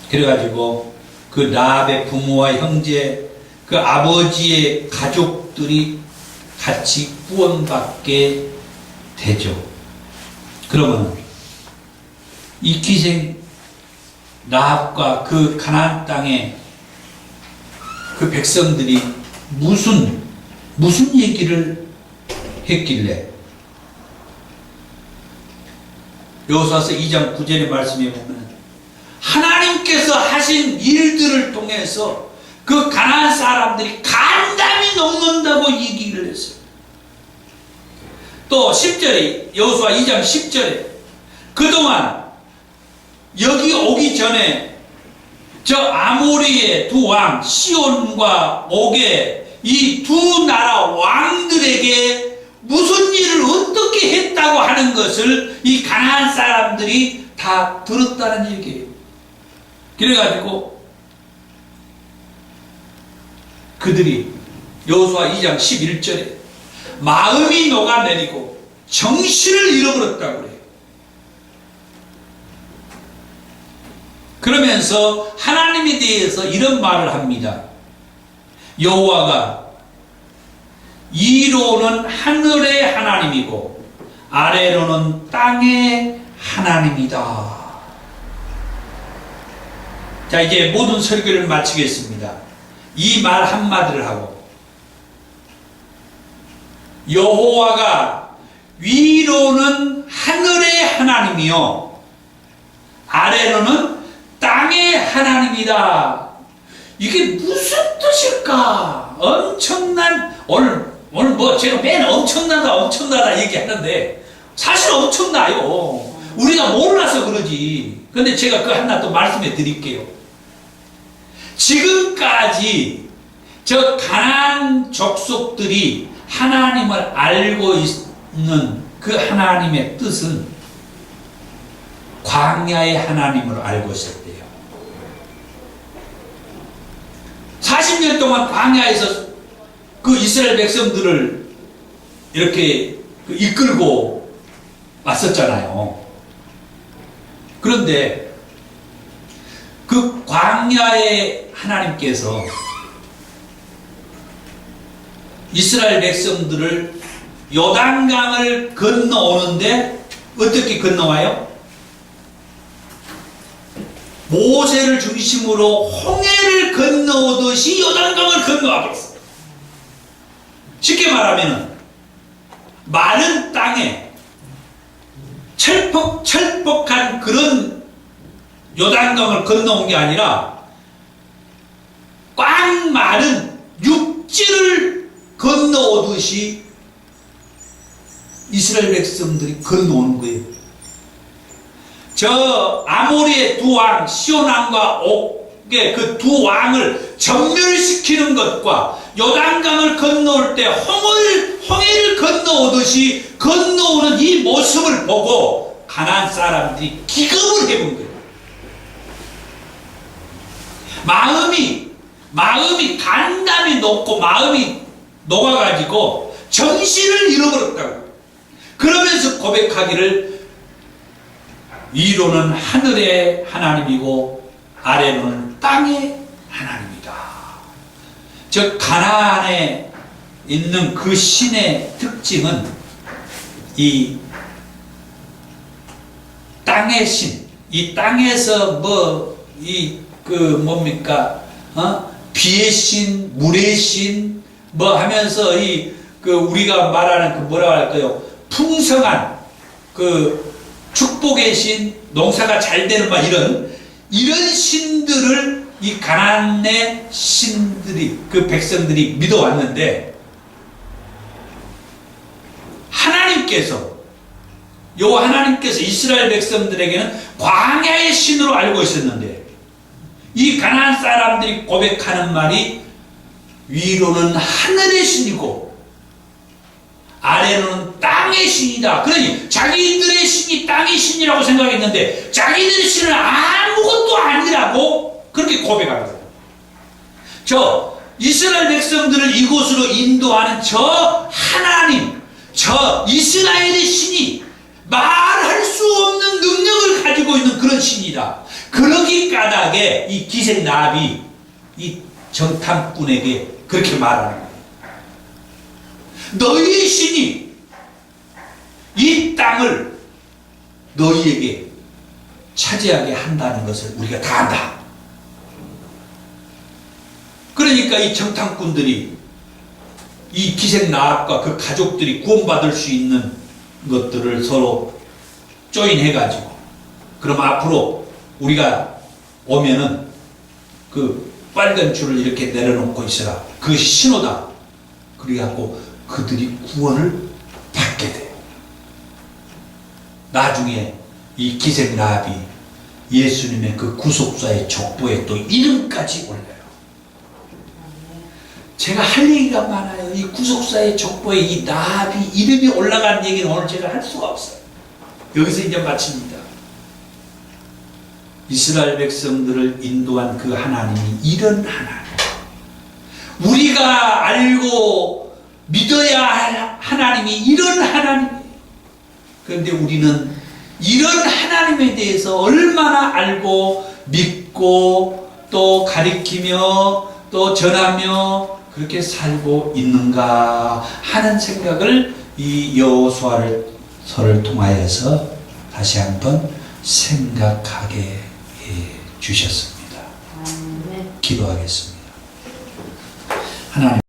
그래가지고 그 나합의 부모와 형제, 그 아버지의 가족들이 같이 구원받게 되죠. 그러면 이 기생 나합과 그 가나안 땅의 그 백성들이 무슨 얘기를 했길래 여호수아서 2장 9절의 말씀에 보면 하나님께서 하신 일들을 통해서 그 가나안 사람들이 간담이 녹는다고 얘기를 했어요. 또 10절에 여호수아 2장 10절에 그동안 여기 오기 전에 저 아모리의 두 왕 시온과 옥의 이 두 나라 왕들에게 무슨 일을 어떻게 했다고 하는 것을 이 가나안 사람들이 다 들었다는 얘기예요. 그래가지고 그들이 여호수아 2장 11절에 마음이 녹아내리고 정신을 잃어버렸다고 그래요. 그러면서 하나님에 대해서 이런 말을 합니다. 여호와가 위로는 하늘의 하나님이고 아래로는 땅의 하나님이다. 자, 이제 모든 설교를 마치겠습니다. 이 말 한마디를 하고 여호와가 위로는 하늘의 하나님이요 아래로는 땅의 하나님이다. 이게 무슨 뜻일까? 엄청난 오늘 뭐 제가 맨 엄청나다 얘기하는데 사실 엄청나요. 우리가 몰라서 그러지. 근데 제가 그 하나 또 말씀해 드릴게요. 지금까지 저 가나안 족속들이 하나님을 알고 있는 그 하나님의 뜻은 광야의 하나님을 알고 있었대요. 40년 동안 광야에서 그 이스라엘 백성들을 이렇게 이끌고 왔었잖아요. 그런데 그 광야의 하나님께서 이스라엘 백성들을 요단강을 건너오는데 어떻게 건너와요? 모세를 중심으로 홍해를 건너오듯이 요단강을 건너와 버렸어요. 쉽게 말하면 마른 땅에 철퍽철퍽한 그런 요단강을 건너온 게 아니라 꽉 마른 육지를 건너오듯이 이스라엘 백성들이 건너오는 거예요. 저 아모리의 두 왕 시온왕과 옥의 그 두 왕을 전멸시키는 것과 요단강을 건너올 때 홍해를 건너오듯이 건너오는 이 모습을 보고 가나안 사람들이 기겁을 해본 거예요. 마음이 간담이 녹고 마음이 녹아가지고 정신을 잃어버렸다고. 그러면서 고백하기를 위로는 하늘의 하나님이고 아래로는 땅의 하나님이다. 즉 가나안에 있는 그 신의 특징은 이 땅의 신, 이 땅에서 뭡니까? 비의 신, 물의 신, 뭐 하면서 우리가 말하는 뭐라고 할까요? 풍성한 축복의 신, 농사가 잘 되는 이런 신들을 이 가나안의 신들이, 백성들이 믿어왔는데, 하나님께서 이스라엘 백성들에게는 광야의 신으로 알고 있었는데, 이 가나안 사람들이 고백하는 말이 위로는 하늘의 신이고 아래로는 땅의 신이다. 그러니 자기들의 신이 땅의 신이라고 생각했는데 자기들의 신은 아무것도 아니라고 그렇게 고백합니다. 이스라엘 백성들을 이곳으로 인도하는 하나님, 이스라엘의 신이 말할 수 없는 능력을 가지고 있는 그런 신이다. 그러기 까닭에 이 기생 나합이 이 정탐꾼에게 그렇게 말하는 거예요. 너희의 신이 이 땅을 너희에게 차지하게 한다는 것을 우리가 다 안다. 그러니까 이 정탐꾼들이 이 기생 나합과 그 가족들이 구원받을 수 있는 것들을 서로 조인해가지고, 그럼 앞으로 우리가 오면은 빨간 줄을 이렇게 내려놓고 있어라. 그것이 신호다. 그래갖고 그들이 구원을 받게 돼요. 나중에 이 기생 라합이 예수님의 그 구속사의 족보에 또 이름까지 올려요. 제가 할 얘기가 많아요. 이 구속사의 족보에 이 라합이 이름이 올라간 얘기는 오늘 제가 할 수가 없어요. 여기서 이제 마칩니다. 이스라엘 백성들을 인도한 그 하나님이 이런 하나님, 우리가 알고 믿어야 할 하나님이 이런 하나님이에요. 그런데 우리는 이런 하나님에 대해서 얼마나 알고 믿고 또 가리키며 또 전하며 그렇게 살고 있는가 하는 생각을 이 여호수아서를 통하여서 다시 한번 생각하게 주셨습니다. 기도하겠습니다. 하나님,